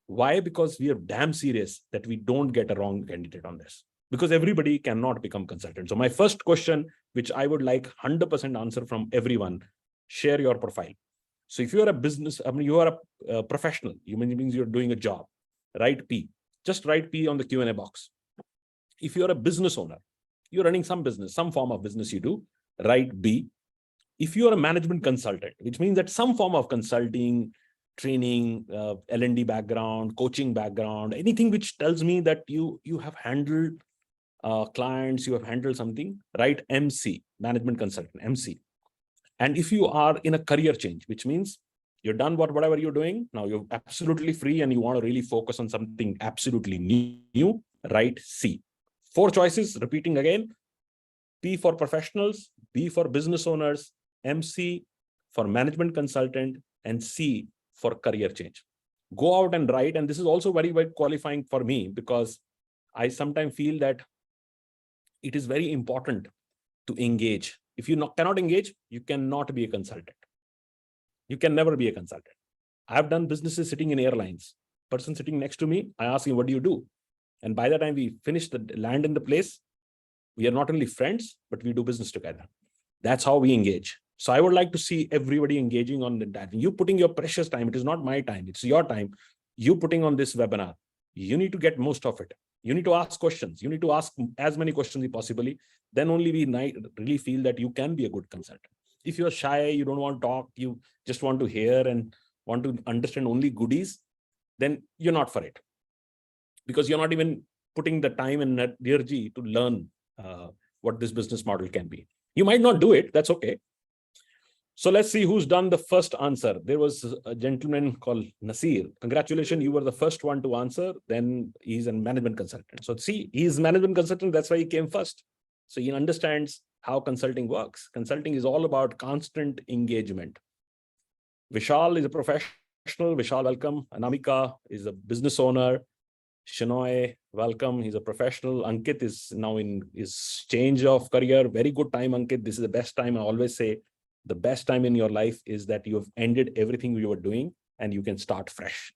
Why? Because we are damn serious that we don't get a wrong candidate on this, because everybody cannot become consultant. So my first question, which I would like 100% answer from everyone, share your profile. So if you are a business, you are a professional, means you're doing a job, write P. Just write P on the Q&A box. If you're a business owner, you're running some business, some form of business you do, write B. If you are a management consultant, which means that some form of consulting, training, L&D background, coaching background, anything which tells me that you have handled clients, you have handled something, write MC, management consultant, MC. And if you are in a career change, which means you're done whatever you're doing, now you're absolutely free and you want to really focus on something absolutely new, write C. 4 choices, repeating again: P for professionals, B for business owners, MC for management consultant, and C for career change. Go out and write. And this is also very, very qualifying for me, because I sometimes feel that it is very important to engage. If you cannot engage, you cannot be a consultant. You can never be a consultant. I've done businesses sitting in airlines. Person sitting next to me, I ask him, what do you do? And by the time we finish the land in the place, we are not only friends, but we do business together. That's how we engage. So I would like to see everybody engaging on that. You putting your precious time. It is not my time. It's your time. You putting on this webinar. You need to get most of it. You need to ask questions. You need to ask as many questions as possibly. Then only we really feel that you can be a good consultant. If you're shy, you don't want to talk, you just want to hear and want to understand only goodies, then you're not for it. Because you're not even putting the time and energy to learn what this business model can be. You might not do it. That's okay. So let's see who's done the first answer. There was a gentleman called Nasir. Congratulations, you were the first one to answer. Then he's a management consultant. So see, he's a management consultant. That's why he came first. So he understands how consulting works. Consulting is all about constant engagement. Vishal is a professional. Vishal, welcome. Anamika is a business owner. Shinoy, welcome. He's a professional. Ankit is now in his change of career. Very good time, Ankit. This is the best time. I always say the best time in your life is that you have ended everything you were doing and you can start fresh.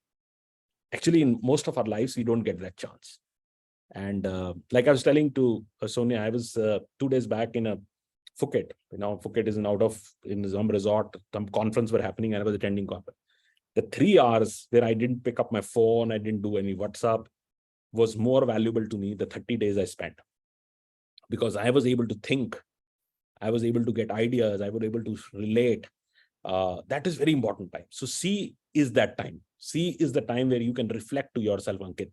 Actually, in most of our lives, we don't get that chance. And like I was telling to Sonia, I was 2 days back in a Phuket. Phuket is in some resort, some conference were happening, and I was attending conference. The 3 hours where I didn't pick up my phone, I didn't do any WhatsApp, was more valuable to me the 30 days I spent. Because I was able to think, I was able to get ideas, I was able to relate. That is very important time. So C is that time. C is the time where you can reflect to yourself, Ankit.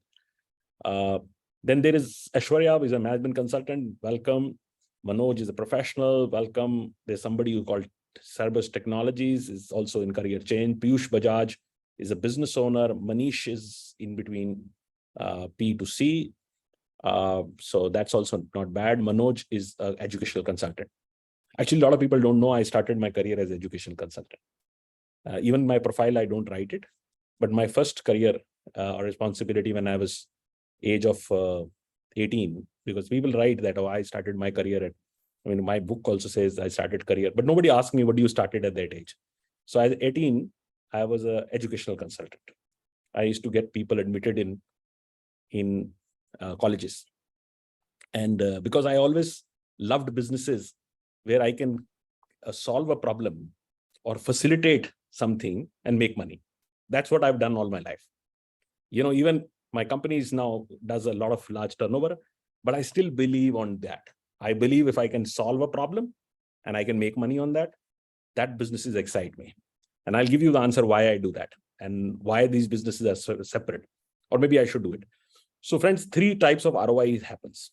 Then there is Aishwarya, who is a management consultant. Welcome. Manoj is a professional. Welcome. There's somebody who called Cerberus Technologies, is also in career change. Piyush Bajaj is a business owner. Manish is in between P to C. So that's also not bad. Manoj is an educational consultant. Actually, a lot of people don't know I started my career as education consultant. Even my profile, I don't write it. But my first career or responsibility when I was age of 18, because people write that, oh, I started my career at, my book also says I started career, but nobody asked me what you started at that age. So at 18, I was an educational consultant. I used to get people admitted in colleges. And because I always loved businesses where I can solve a problem or facilitate something and make money. That's what I've done all my life. Even my company now does a lot of large turnover, but I still believe on that. I believe if I can solve a problem and I can make money on that, that businesses excite me. And I'll give you the answer why I do that and why these businesses are separate, or maybe I should do it. So friends, 3 types of ROI happens.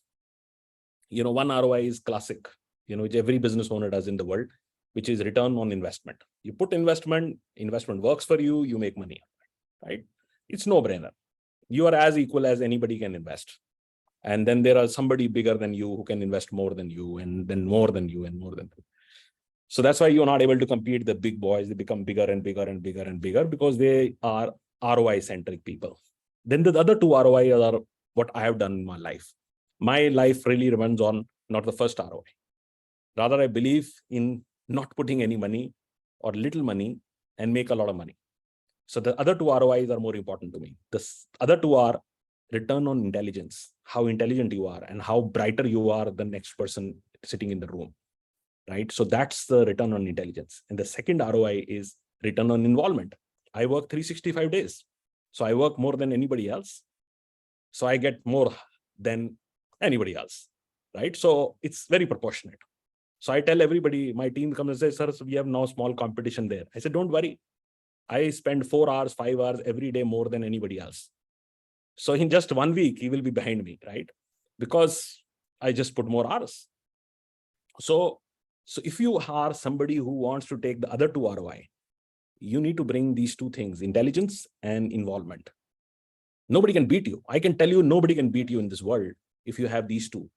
One ROI is classic, which every business owner does in the world, which is return on investment. You put investment works for you, you make money, right? It's no brainer. You are as equal as anybody can invest. And then there are somebody bigger than you who can invest more than you, and then more than you and more than you. So that's why you're not able to compete the big boys. They become bigger and bigger and bigger and bigger because they are ROI centric people. Then the other 2 ROI are what I have done in my life. My life really runs on not the first ROI. Rather, I believe in not putting any money or little money and make a lot of money. So the other 2 ROIs are more important to me. The other 2 are return on intelligence, how intelligent you are and how brighter you are than the next person sitting in the room, right? So that's the return on intelligence. And the second ROI is return on involvement. I work 365 days. So I work more than anybody else. So I get more than anybody else, right? So it's very proportionate. So I tell everybody, my team comes and says, sir, so we have now small competition there. I said, don't worry. I spend 4 hours, 5 hours every day more than anybody else. So in just 1 week, he will be behind me, right? Because I just put more hours. So if you are somebody who wants to take the other 2 ROI, you need to bring these 2 things, intelligence and involvement. Nobody can beat you. I can tell you, nobody can beat you in this world if you have these 2.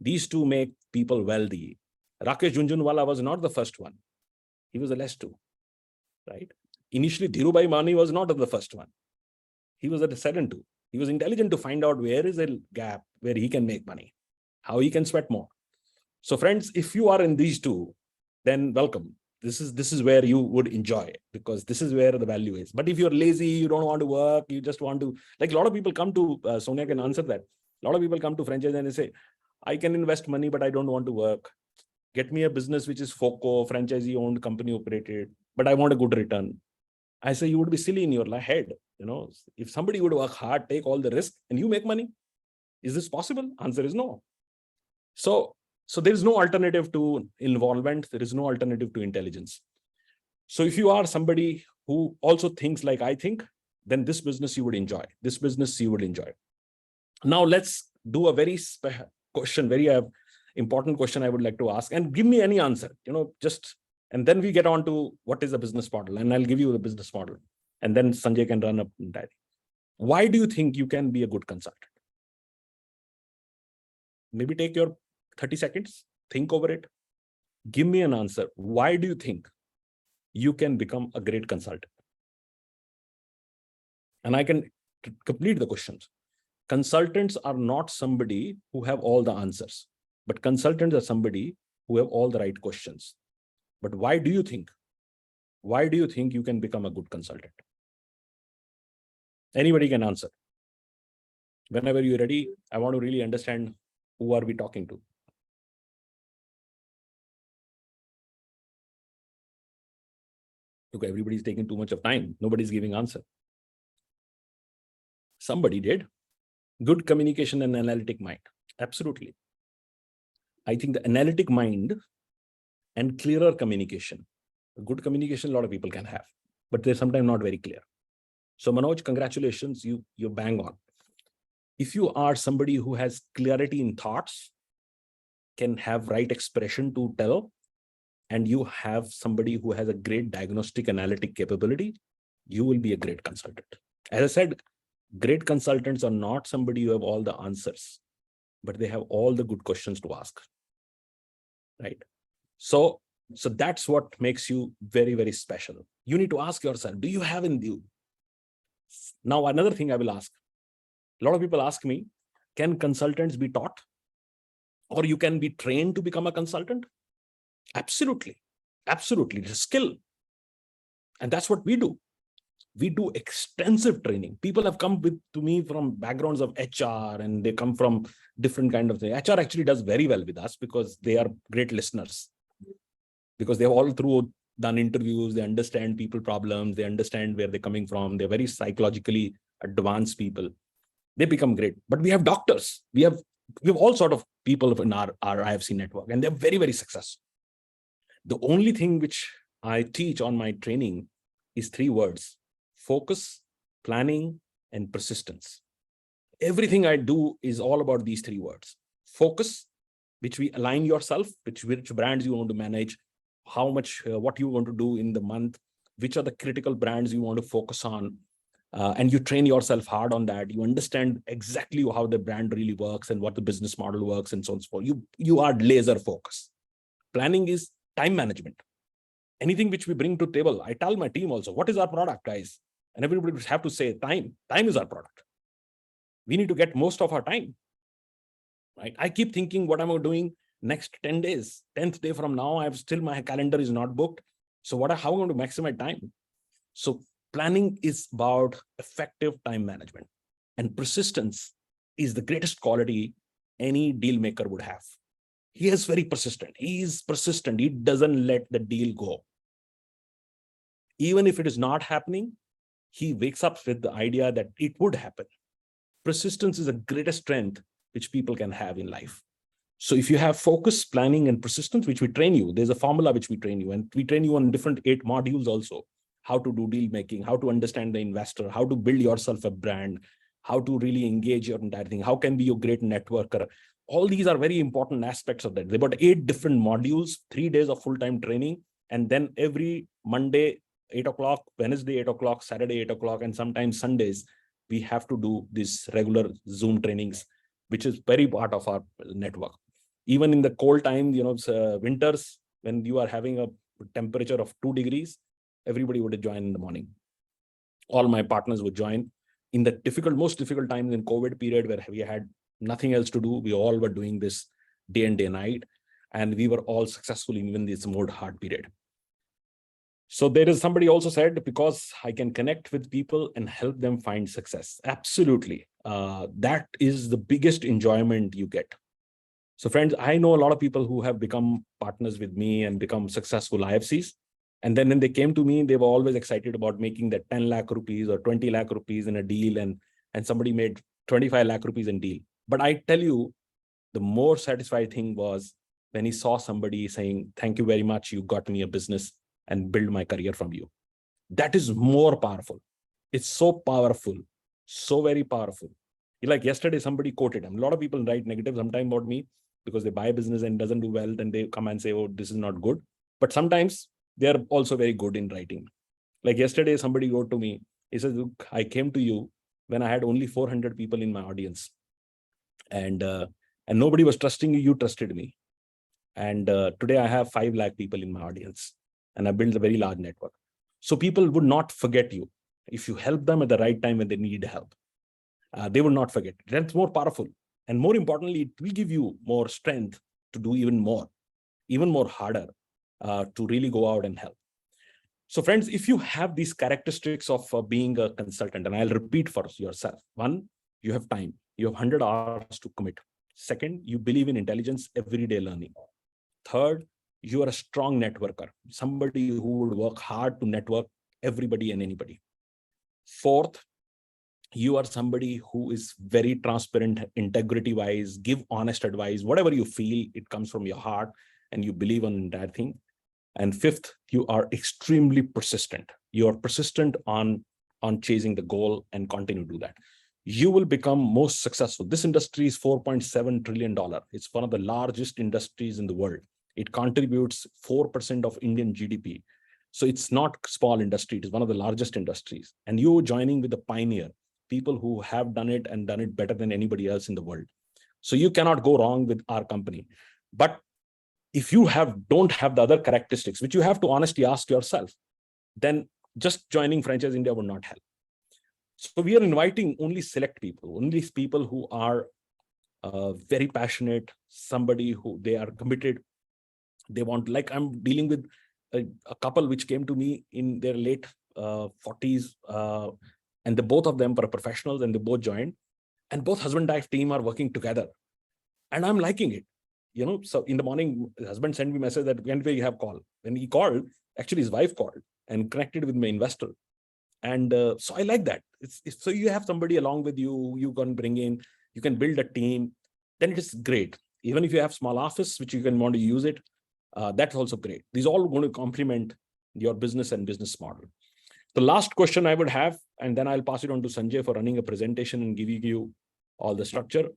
These 2 make people wealthy. Rakesh Junjunwala was not the first one. He was the last 2, right? Initially, Dhirubhai Mani was not the first one. He was at the second 2. He was intelligent to find out where is a gap where he can make money, how he can sweat more. So friends, if you are in these 2, then welcome. This is where you would enjoy, because this is where the value is. But if you're lazy, you don't want to work, you just want to, like a lot of people come to, Sonia can answer that. A lot of people come to franchise and they say, I can invest money, but I don't want to work. Get me a business which is FOCO, franchisee owned, company operated, but I want a good return. I say, you would be silly in your head. If somebody would work hard, take all the risk and you make money, is this possible? Answer is no. So there is no alternative to involvement. There is no alternative to intelligence. So if you are somebody who also thinks like I think, then this business you would enjoy. Now let's do a very question, important question I would like to ask, and give me any answer, and then we get on to what is the business model, and I'll give you the business model, and then Sanjay can run up that. Why do you think you can be a good consultant? Maybe take your 30 seconds, think over it. Give me an answer. Why do you think you can become a great consultant? And I can complete the questions. Consultants are not somebody who have all the answers, but consultants are somebody who have all the right questions. But why do you think you can become a good consultant? Anybody can answer. Whenever you're ready, I want to really understand who are we talking to. Look, everybody's taking too much of time. Nobody's giving answer. Somebody did. Good communication and analytic mind. Absolutely. I think the analytic mind and clearer communication. Good communication, a lot of people can have, but they're sometimes not very clear. So Manoj, congratulations, you're bang on. If you are somebody who has clarity in thoughts, can have right expression to tell, and you have somebody who has a great diagnostic analytic capability, you will be a great consultant. As I said, great consultants are not somebody who have all the answers, but they have all the good questions to ask, right? So that's what makes you very, very special. You need to ask yourself, do you have in you? Now, another thing I will ask, a lot of people ask me, can consultants be taught? Or you can be trained to become a consultant? Absolutely. Absolutely. It's a skill. And that's what we do. We do extensive training. People have come to me from backgrounds of HR, and they come from different kind of things. HR actually does very well with us because they are great listeners. Because they've all through done interviews, they understand people problems, they understand where they're coming from. They're very psychologically advanced people. They become great. But we have doctors. We have all sort of people in our IFC network, and they're very, very successful. The only thing which I teach on my training is 3 words: focus, planning, and persistence. Everything I do is all about these 3 words. Focus, which we align yourself, which brands you want to manage, how much, what you want to do in the month, which are the critical brands you want to focus on. And you train yourself hard on that. You understand exactly how the brand really works and what the business model works and so on and so forth. You are laser focused. Planning is time management. Anything which we bring to the table, I tell my team also, what is our product, guys? And everybody would have to say time. Time is our product. We need to get most of our time, right? I keep thinking, what am I doing next 10 days? 10th day from now, my calendar is not booked. So how am I going to maximize time? So planning is about effective time management, and persistence is the greatest quality any deal maker would have. He is very persistent. He is persistent. He doesn't let the deal go. Even if it is not happening, he wakes up with the idea that it would happen. Persistence is the greatest strength which people can have in life. So if you have focus, planning, and persistence, which we train you, there's a formula which we train you, and we train you on different 8 modules also. How to do deal making, how to understand the investor, how to build yourself a brand, how to really engage your entire thing, how can be a great networker. All these are very important aspects of that. There are about 8 different modules, 3 days of full-time training, and then every Monday, 8 o'clock, Wednesday, 8 o'clock, Saturday, 8 o'clock, and sometimes Sundays, we have to do these regular Zoom trainings, which is very part of our network. Even in the cold time, winters, when you are having a temperature of 2 degrees, everybody would join in the morning. All my partners would join. In the most difficult times in COVID period, where we had nothing else to do, we all were doing this day and night, and we were all successful even in this more hard period. So there is somebody also said, because I can connect with people and help them find success. Absolutely. That is the biggest enjoyment you get. So friends, I know a lot of people who have become partners with me and become successful IFCs. And then when they came to me, they were always excited about making that 10 lakh rupees or 20 lakh rupees in a deal. And somebody made 25 lakh rupees in deal. But I tell you, the more satisfied thing was when he saw somebody saying, thank you very much, you got me a business and build my career from you. That is more powerful. It's so powerful, so very powerful. Like yesterday, somebody quoted him. A lot of people write negative sometimes about me. because they buy a business and it doesn't do well, then they come and say, oh, this is not good. But sometimes they are also very good in writing. Like yesterday, somebody wrote to me, he says, look, I came to you when I had only 400 people in my audience. And nobody was trusting you, you trusted me. And today I have 5 lakh people in my audience, and I built a very large network. So people would not forget you. If you help them at the right time when they need help, they will not forget. That's more powerful. And more importantly, it will give you more strength to do even more harder, to really go out and help. So friends, if you have these characteristics of being a consultant, and I'll repeat for yourself. 1, you have time. You have 100 hours to commit. 2nd, you believe in intelligence, everyday learning. 3rd, you are a strong networker, somebody who would work hard to network everybody and anybody. 4th, you are somebody who is very transparent, integrity-wise, give honest advice. Whatever you feel, it comes from your heart and you believe on that thing. And 5th, you are extremely persistent. You are persistent on chasing the goal and continue to do that. You will become most successful. This industry is $4.7 trillion. It's one of the largest industries in the world. It contributes 4% of Indian GDP. So it's not a small industry. It is one of the largest industries. And you joining with the pioneer, people who have done it and done it better than anybody else in the world. So you cannot go wrong with our company. But if you don't have the other characteristics, which you have to honestly ask yourself, then just joining Franchise India would not help. So we are inviting only select people, only people who are very passionate, somebody who they are committed. They want, like I'm dealing with a couple which came to me in their late 40s, and both of them were professionals and they both joined, and both husband and wife team are working together, and I'm liking it. So in the morning, the husband sent me a message that when we have call. When he called, actually his wife called and connected with my investor. And so I like that. So you have somebody along with you, you can bring in, you can build a team, then it is great. Even if you have small office, which you can want to use it, that's also great. These all going to complement your business and business model. The last question I would have, and then I'll pass it on to Sanjay for running a presentation and giving you all the structure.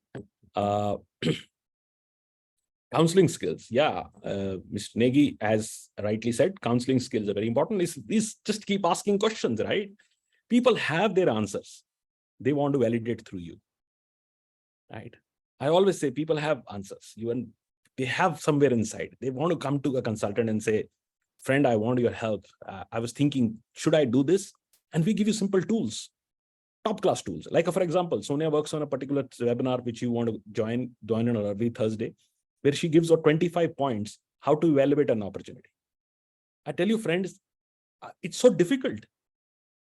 Counseling skills. Yeah, Mr. Negi has rightly said, counseling skills are very important. Is just keep asking questions, right? People have their answers. They want to validate through you, right? I always say people have answers. They have somewhere inside. They want to come to a consultant and say, friend, I want your help. I was thinking, should I do this? And we give you simple tools, top class tools. Like for example, Sonia works on a particular webinar, which you want to join on every Thursday, where she gives out 25 points, how to evaluate an opportunity. I tell you, friends, it's so difficult.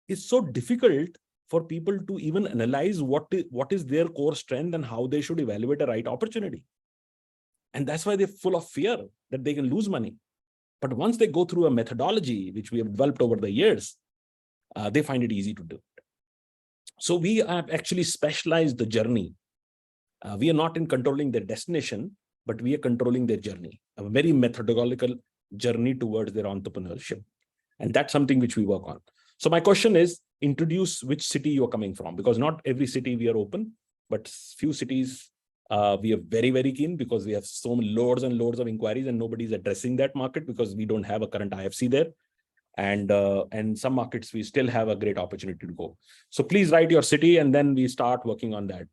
It's so difficult for people to even analyze what is their core strength and how they should evaluate a right opportunity. And that's why they're full of fear that they can lose money. But once they go through a methodology, which we have developed over the years, they find it easy to do. So we have actually specialized the journey. We are not in controlling their destination, but we are controlling their journey, a very methodological journey towards their entrepreneurship. And that's something which we work on. So my question is, introduce which city you're coming from, because not every city we are open, but few cities we are very, very keen, because we have so many loads and loads of inquiries and nobody's addressing that market because we don't have a current IFC there. And some markets we still have a great opportunity to go. So please write your city and then we start working on that.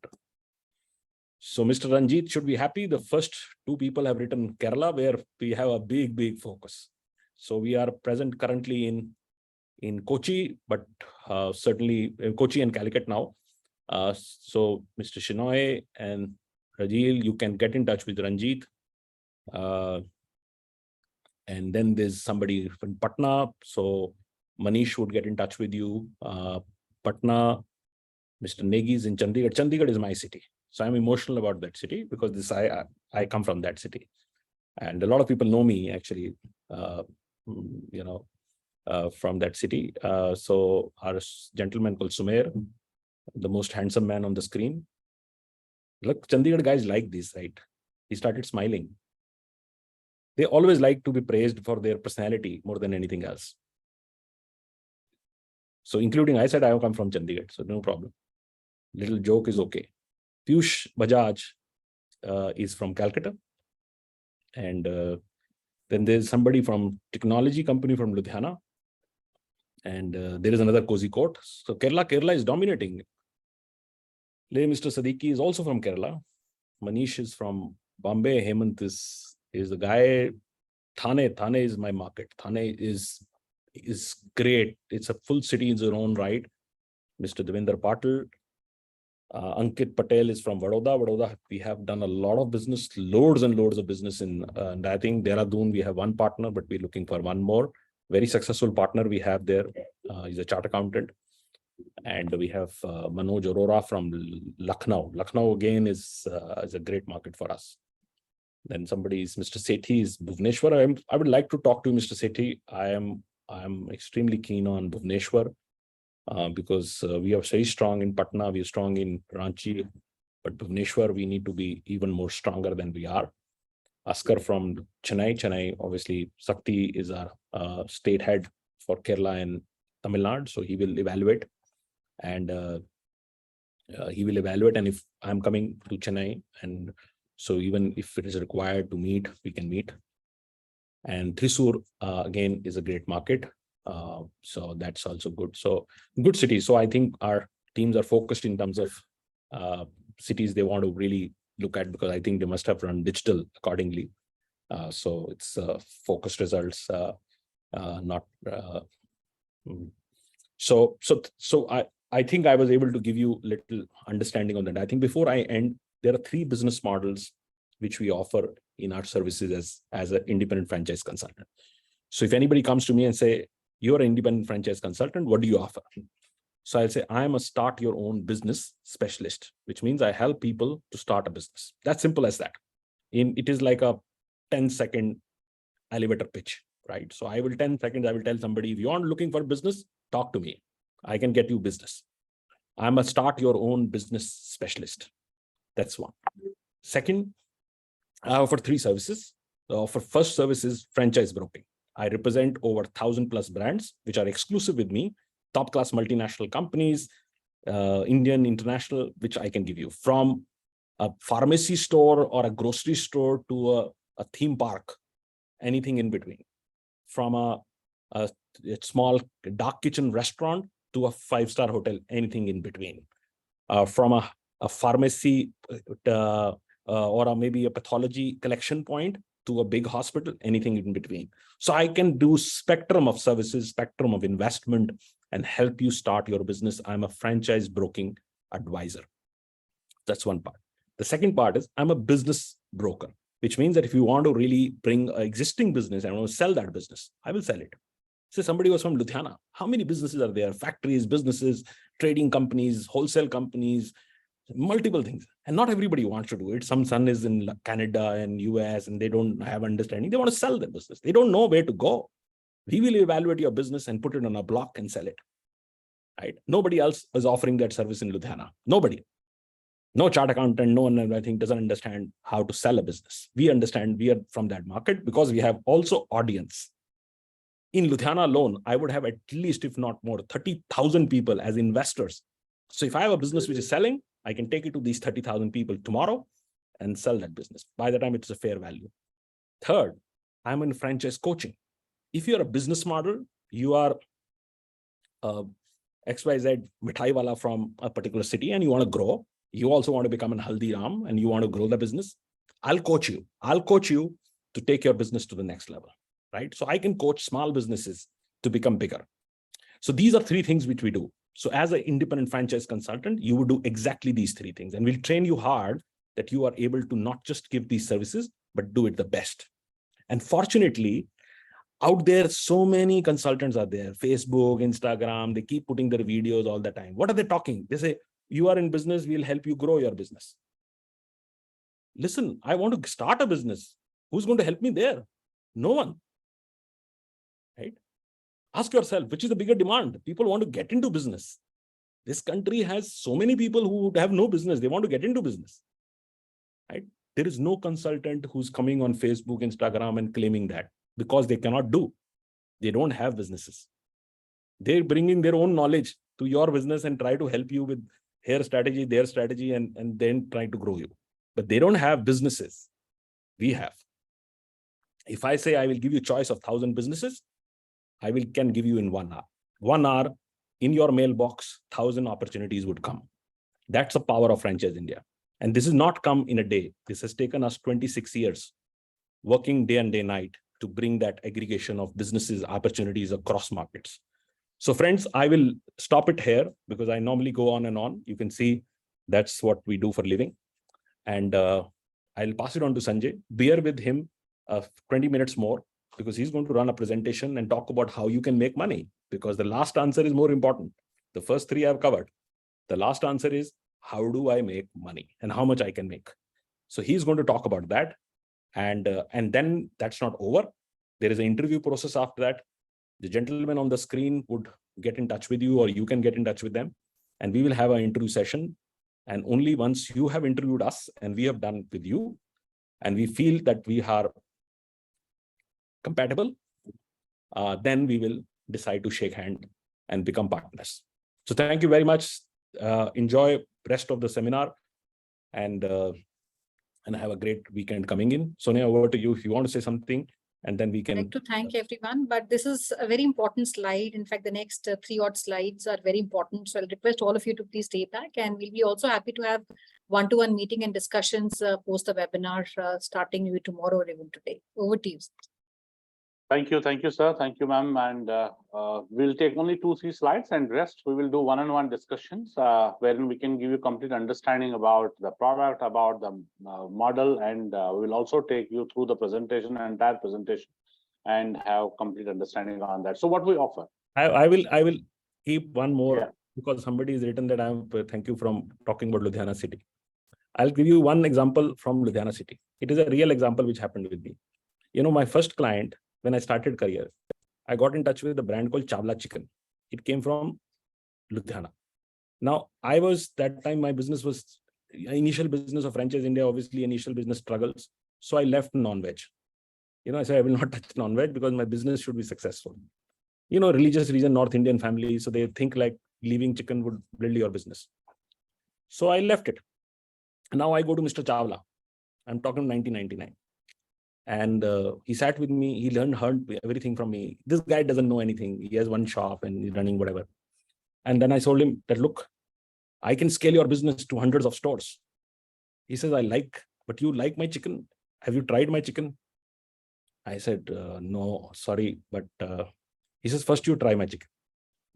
So Mr. Ranjit should be happy. The first 2 people have written Kerala, where we have a big focus. So we are present currently in Kochi, but certainly in Kochi and Calicut now. So Mr. Shinoy and Rajil, you can get in touch with Ranjit. And then there's somebody from Patna. So Manish would get in touch with you. Patna, Mr. Negi is in Chandigarh. Chandigarh is my city. So I'm emotional about that city because I come from that city. And a lot of people know me actually, from that city. So our gentleman called Sumer, the most handsome man on the screen. Look, Chandigarh guys like this, right? He started smiling. They always like to be praised for their personality more than anything else. So including, I said I come from Chandigarh, so no problem. Little joke is okay. Piyush Bajaj is from Calcutta. And then there's somebody from technology company from Ludhiana. And there is another Kozhikode. So Kerala is dominating. Mr. Siddiqui is also from Kerala. Manish is from Bombay. Hemant is the guy. Thane is my market. Thane is great. It's a full city in its own right. Mr. Devinder Patil. Ankit Patel is from Vadodara. We have done a lot of business, loads and loads of business in, and I think Dehradun, we have one partner, but we're looking for one more. Very successful partner we have there. He's a chartered accountant. And we have Manoj Arora from Lucknow. Lucknow again is a great market for us. Then somebody is Mr. Sethi is Bhubaneswar. I would like to talk to Mr. Sethi. I am extremely keen on Bhubaneswar because we are very strong in Patna, we are strong in Ranchi, but Bhubaneswar we need to be even more stronger than we are. Askar from Chennai, obviously Sakti is our state head for Kerala and Tamil Nadu, so he will evaluate. And and if I'm coming to Chennai, and so even if it is required to meet, we can meet. And Thrissur again is a great market, so that's also good. So good city. So I think our teams are focused in terms of cities they want to really look at, because I think they must have run digital accordingly. So it's focused results, not. So I think I was able to give you little understanding on that. I think before I end, there are 3 business models which we offer in our services as an independent franchise consultant. So if anybody comes to me and say, you're an independent franchise consultant, what do you offer? So I'll say, I'm a start your own business specialist, which means I help people to start a business. That's simple as that. It is like a 10-second elevator pitch, right? So 10 seconds, I will tell somebody, if you aren't looking for business, talk to me. I can get you business. I'm a start your own business specialist. That's one. Second, I offer 3 services. For first service is franchise broking. I represent over 1,000+ brands, which are exclusive with me, top class multinational companies, Indian, international, which I can give you, from a pharmacy store or a grocery store to a theme park, anything in between, from a small dark kitchen restaurant to a 5-star hotel, anything in between, from a pharmacy or maybe a pathology collection point to a big hospital, anything in between. So I can do spectrum of services, spectrum of investment, and help you start your business. I'm a franchise broking advisor. That's one part. The second part is I'm a business broker, which means that if you want to really bring an existing business and want to sell that business, I will sell it. Say somebody was from Ludhiana. How many businesses are there? Factories, businesses, trading companies, wholesale companies, multiple things. And not everybody wants to do it. Some son is in Canada and US and they don't have understanding. They want to sell their business. They don't know where to go. We will evaluate your business and put it on a block and sell it. Right? Nobody else is offering that service in Ludhiana. Nobody. No chart accountant, no one, I think, doesn't understand how to sell a business. We understand, we are from that market because we have also audience. In Ludhiana alone, I would have at least, if not more, 30,000 people as investors. So if I have a business which is selling, I can take it to these 30,000 people tomorrow and sell that business. By the time it's a fair value. Third, I'm in franchise coaching. If you're a business model, you are XYZ mithai wala from a particular city and you want to grow, you also want to become an Haldiram and you want to grow the business, I'll coach you. I'll coach you to take your business to the next level, right? So I can coach small businesses to become bigger. So these are 3 things which we do. So as an independent franchise consultant, you would do exactly these 3 things, and we'll train you hard that you are able to not just give these services, but do it the best. And fortunately, out there, so many consultants are there, Facebook, Instagram, they keep putting their videos all the time. What are they talking? They say, you are in business, we'll help you grow your business. Listen, I want to start a business. Who's going to help me there? No one, right? Ask yourself, which is the bigger demand? People want to get into business. This country has so many people who have no business. They want to get into business, right? There is no consultant who's coming on Facebook, Instagram and claiming that, because they cannot do. They don't have businesses. They're bringing their own knowledge to your business and try to help you with their strategy, and then try to grow you. But they don't have businesses. We have. If I say I will give you choice of 1,000 businesses, I can give you in 1 hour. 1 hour in your mailbox, 1,000 opportunities would come. That's the power of Franchise India. And this has not come in a day. This has taken us 26 years working day and day night to bring that aggregation of businesses, opportunities across markets. So friends, I will stop it here because I normally go on and on. You can see that's what we do for living. And I'll pass it on to Sanjay. Bear with him 20 minutes more because he's going to run a presentation and talk about how you can make money, because the last answer is more important. The first 3 I've covered. The last answer is how do I make money and how much I can make. So he's going to talk about that. And then that's not over. There is an interview process after that. The gentleman on the screen would get in touch with you, or you can get in touch with them. And we will have an interview session. And only once you have interviewed us and we have done with you, and we feel that we are compatible, then we will decide to shake hand and become partners. So thank you very much. Enjoy rest of the seminar and have a great weekend coming in. Sonia, over to you if you want to say something, and then we can. I'd like to thank everyone, but this is a very important slide. In fact, the next 3 odd slides are very important. So I'll request all of you to please stay back, and we'll be also happy to have one-to-one meeting and discussions post the webinar starting maybe tomorrow or even today. Over to you. Thank you, sir. Thank you, ma'am. And we'll take only 2-3 slides, and rest we will do one-on-one discussions wherein we can give you complete understanding about the product, about the model, and we will also take you through the presentation, entire presentation, and have complete understanding on that. So what we offer? I will keep one more. Yeah. Because somebody has written that thank you from talking about Ludhiana city. I'll give you one example from Ludhiana city. It is a real example which happened with me. You know, my first client, when I started career, I got in touch with a brand called Chawla Chicken. It came from Ludhiana. Now, that time my business was initial business of Franchise India, obviously initial business struggles. So I left non-veg. You know, I said, I will not touch non-veg because my business should be successful. You know, religious reason, North Indian family. So they think like leaving chicken would build your business. So I left it. Now I go to Mr. Chawla. I'm talking 1999. And he sat with me. He heard everything from me. This guy doesn't know anything. He has one shop and he's running whatever. And then I told him that, look, I can scale your business to hundreds of stores. He says, but you like my chicken? Have you tried my chicken? I said, no, sorry. But he says, first you try my chicken.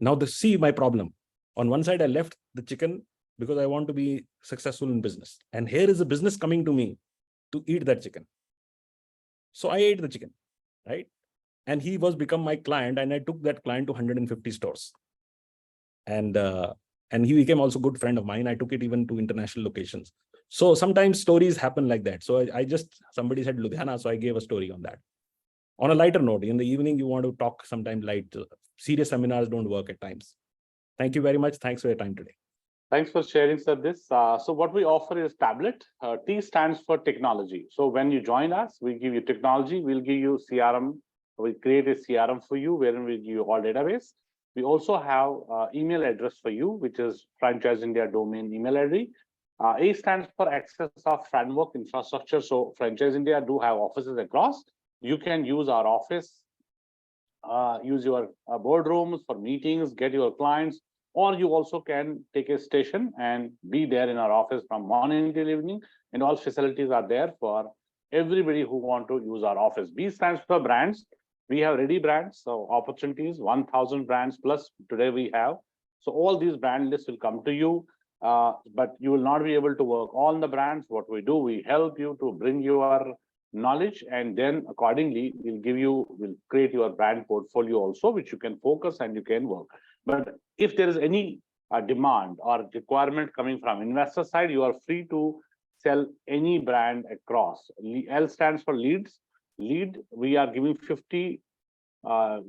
Now see my problem. On one side, I left the chicken because I want to be successful in business. And here is a business coming to me to eat that chicken. So I ate the chicken, right? And he become my client, and I took that client to 150 stores. And he became also a good friend of mine. I took it even to international locations. So sometimes stories happen like that. So somebody said Ludhiana, so I gave a story on that. On a lighter note, in the evening, you want to talk sometimes light. Serious seminars don't work at times. Thank you very much. Thanks for your time today. Thanks for sharing, sir, this. So what we offer is tablet. T stands for technology. So when you join us, we give you technology. We'll give you CRM. We'll create a CRM for you, wherein we give you all database. We also have email address for you, which is Franchise India domain email ID. A stands for access of framework infrastructure. So Franchise India do have offices across. You can use our office, use your boardrooms for meetings, get your clients, or you also can take a station and be there in our office from morning till evening, and all facilities are there for everybody who want to use our office. B stands for brands. We have ready brands, so opportunities, 1,000 brands plus today we have. So all these brand lists will come to you, but you will not be able to work on the brands. What we do, we help you to bring your knowledge, and then accordingly, we'll create your brand portfolio also, which you can focus and you can work. But if there is any demand or requirement coming from investor side, you are free to sell any brand across. L stands for leads. Lead, we are giving 50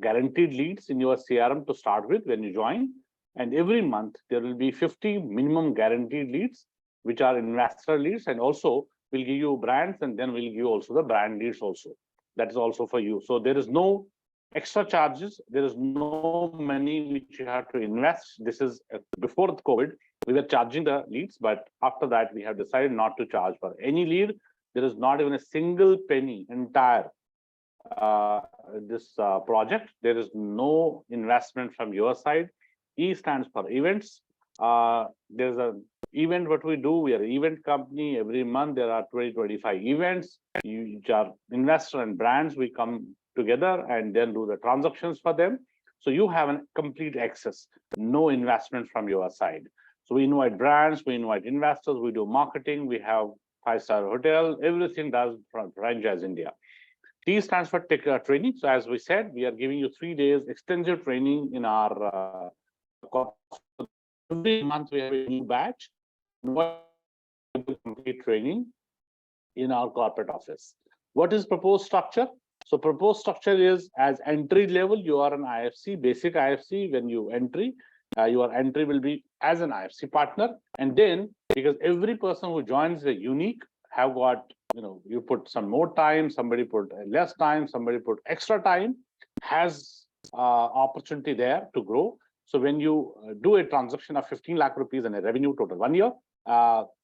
guaranteed leads in your CRM to start with when you join. And every month, there will be 50 minimum guaranteed leads, which are investor leads. And also, we'll give you brands, and then we'll give you also the brand leads also. That is also for you. So there is no extra charges. There is no money which you have to invest. This is before the COVID, we were charging the leads, but after that, we have decided not to charge for any lead. There is not even a single penny entire project. There is no investment from your side. E stands for events. There's an event what we do. We are an event company. Every month there are 20-25 events. Which are investor and brands. We come together and then do the transactions for them. So you have a complete access, no investment from your side. So we invite brands, we invite investors, we do marketing, we have 5-star hotel, everything does from Franchise India. T stands for training. So as we said, we are giving you 3 days extensive training in our every month we have a new batch, complete training in our corporate office. What is proposed structure? So proposed structure is as entry level, you are an IFC, basic IFC. When you entry, your entry will be as an IFC partner. And then because every person who joins is unique, have got, you put some more time, somebody put less time, somebody put extra time, has opportunity there to grow. So when you do a transaction of 15 lakh rupees and a revenue total 1 year,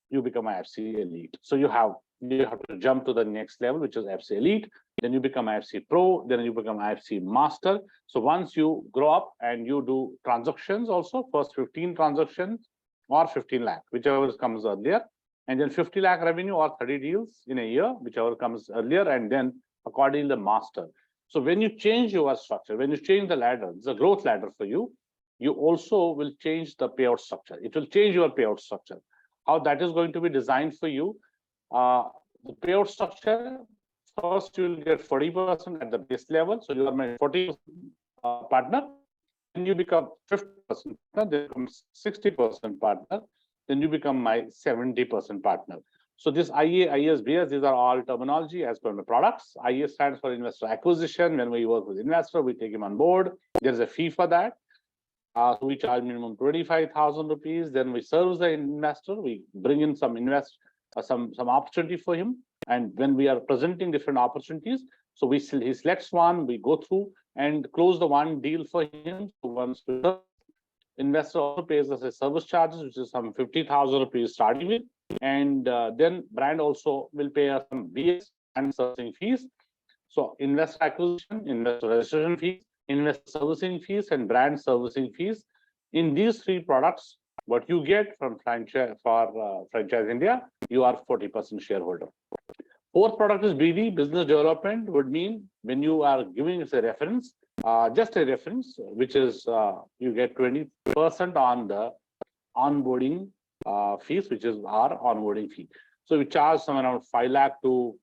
you become IFC Elite. So you have to jump to the next level, which is IFC Elite. Then you become IFC Pro, then you become IFC Master. So once you grow up and you do transactions also, first 15 transactions or 15 lakh, whichever comes earlier, and then 50 lakh revenue or 30 deals in a year, whichever comes earlier, and then accordingly the Master. So when you change your structure, when you change the ladder, it's a growth ladder for you, you also will change the payout structure. It will change your payout structure. How that is going to be designed for you, the payout structure, first you will get 40% at the base level. So you are my 40% partner. Then you become 50% partner, then you become 60% partner. Then you become my 70% partner. So this IA, IS, BS, these are all terminology as per my products. IA stands for investor acquisition. When we work with investor, we take him on board. There's a fee for that. So we charge minimum 25,000 rupees. Then we serve the investor. We bring in some some opportunity for him. And when we are presenting different opportunities, so he selects one, we go through and close the one deal for him. So once investor also pays us a service charges, which is some 50,000 rupees starting with. And then brand also will pay us some BS and servicing fees. So investor acquisition, investor registration fees, investor servicing fees, and brand servicing fees. In these 3 products, what you get from Franchise India, you are 40% shareholder. 4th product is BD, business development, would mean when you are giving us a reference, just a reference, which is you get 20% on the onboarding fees, which is our onboarding fee. So we charge some around 5 lakh to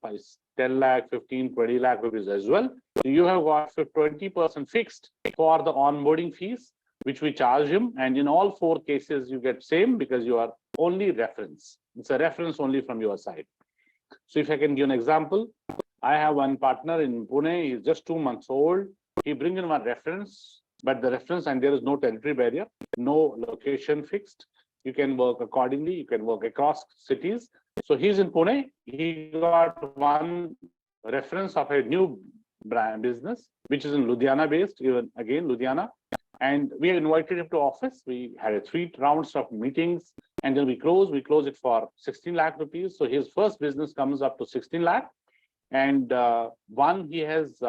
10 lakh, 15, 20 lakh rupees as well. So you have got 20% fixed for the onboarding fees, which we charge him. And in all 4 cases, you get same because you are only reference. It's a reference only from your side. So if I can give an example, I have one partner in Pune. He's just 2 months old. He brings in one reference, but the reference, and there is no territory barrier, no location fixed. You can work accordingly. You can work across cities. So he's in Pune. He got one reference of a new brand business, which is in Ludhiana based, even again, Ludhiana. And we invited him to office. We had 3 rounds of meetings, and then we close it for 16 lakh rupees. So his first business comes up to 16 lakh. And he has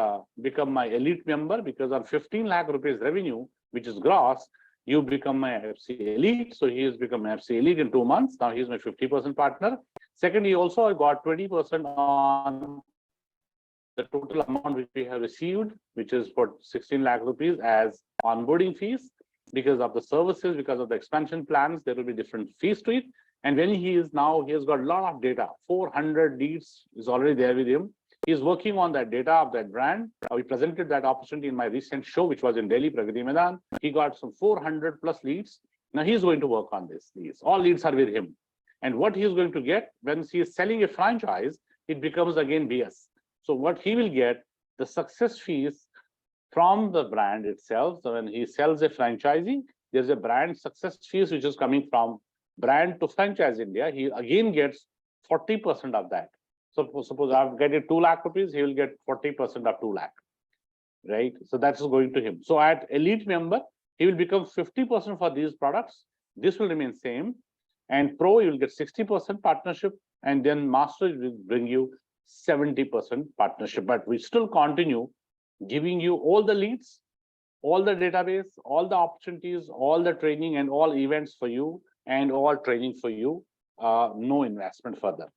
become my elite member because on 15 lakh rupees revenue, which is gross, you become my IFC Elite. So he has become IFC Elite in 2 months. Now he's my 50% partner. Second, he also got 20% on the total amount which we have received, which is for 16 lakh rupees as onboarding fees. Because of the services, because of the expansion plans, there will be different fees to it. And when he has got a lot of data, 400 leads is already there with him. He's working on that data of that brand. We presented that opportunity in my recent show, which was in Delhi, Pragati Maidan. He got some 400 plus leads. Now he's going to work on this leads. All leads are with him. And what he's going to get when he is selling a franchise, it becomes again BS. So what he will get, the success fees from the brand itself. So when he sells a franchisee, there's a brand success fees, which is coming from brand to Franchise India. He again gets 40% of that. So suppose I've getting 2 lakh rupees, he will get 40% of 2 lakh, right? So that's going to him. So at elite member, he will become 50% for these products. This will remain same. And pro, you will get 60% partnership. And then master will bring you 70% partnership, but we still continue giving you all the leads, all the database, all the opportunities, all the training and all events for you and all training for you, no investment further.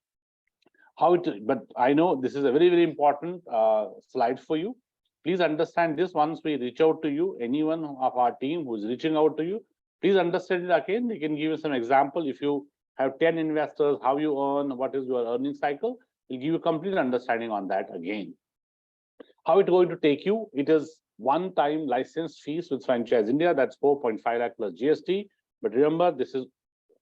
But I know this is a very, very important slide for you. Please understand this once we reach out to you, anyone of our team who is reaching out to you, please understand it again. We can give you some example. If you have 10 investors, how you earn, what is your earning cycle, we'll give you complete understanding on that again. How it's going to take you, it is one-time license fees with Franchise India, that's 4.5 lakh plus GST. But remember, this is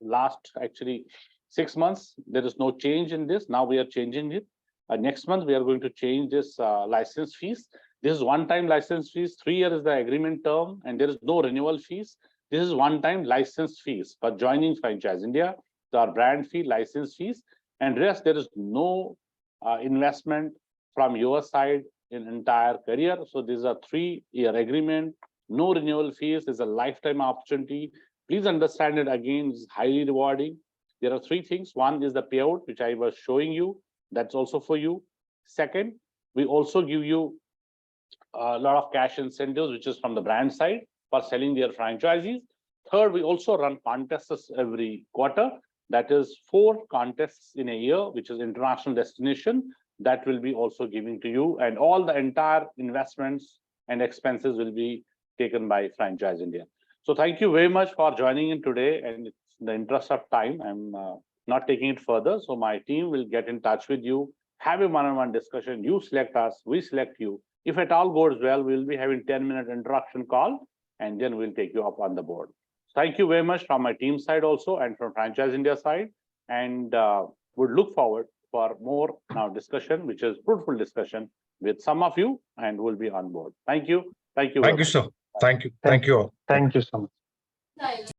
last actually 6 months. There is no change in this. Now we are changing it. Next month, we are going to change this license fees. This is one-time license fees. 3 years is the agreement term, and there is no renewal fees. This is one-time license fees for joining Franchise India. There are brand fee, license fees, and rest there is no investment from your side in entire career. So this is a 3-year agreement, no renewal fees. Is a lifetime opportunity. Please understand it again. It's highly rewarding. There are 3 things. One is the payout, which I was showing you. That's also for you. Second, we also give you a lot of cash incentives, which is from the brand side for selling their franchises. Third, we also run contests every quarter. That is 4 contests in a year, which is international destination. That will be also giving to you, and all the entire investments and expenses will be taken by Franchise India. So thank you very much for joining in today, and it's in the interest of time, I'm not taking it further. So my team will get in touch with you, have a one-on-one discussion. You select us, we select you. If it all goes well, we'll be having 10-minute introduction call, and then we'll take you up on the board. Thank you very much from my team side also, and from Franchise India side, and would look forward for more now discussion, which is fruitful discussion with some of you, and will be on board. Thank you. Thank you. Thank you, sir. Thank you. Thank you all. Thank you so much.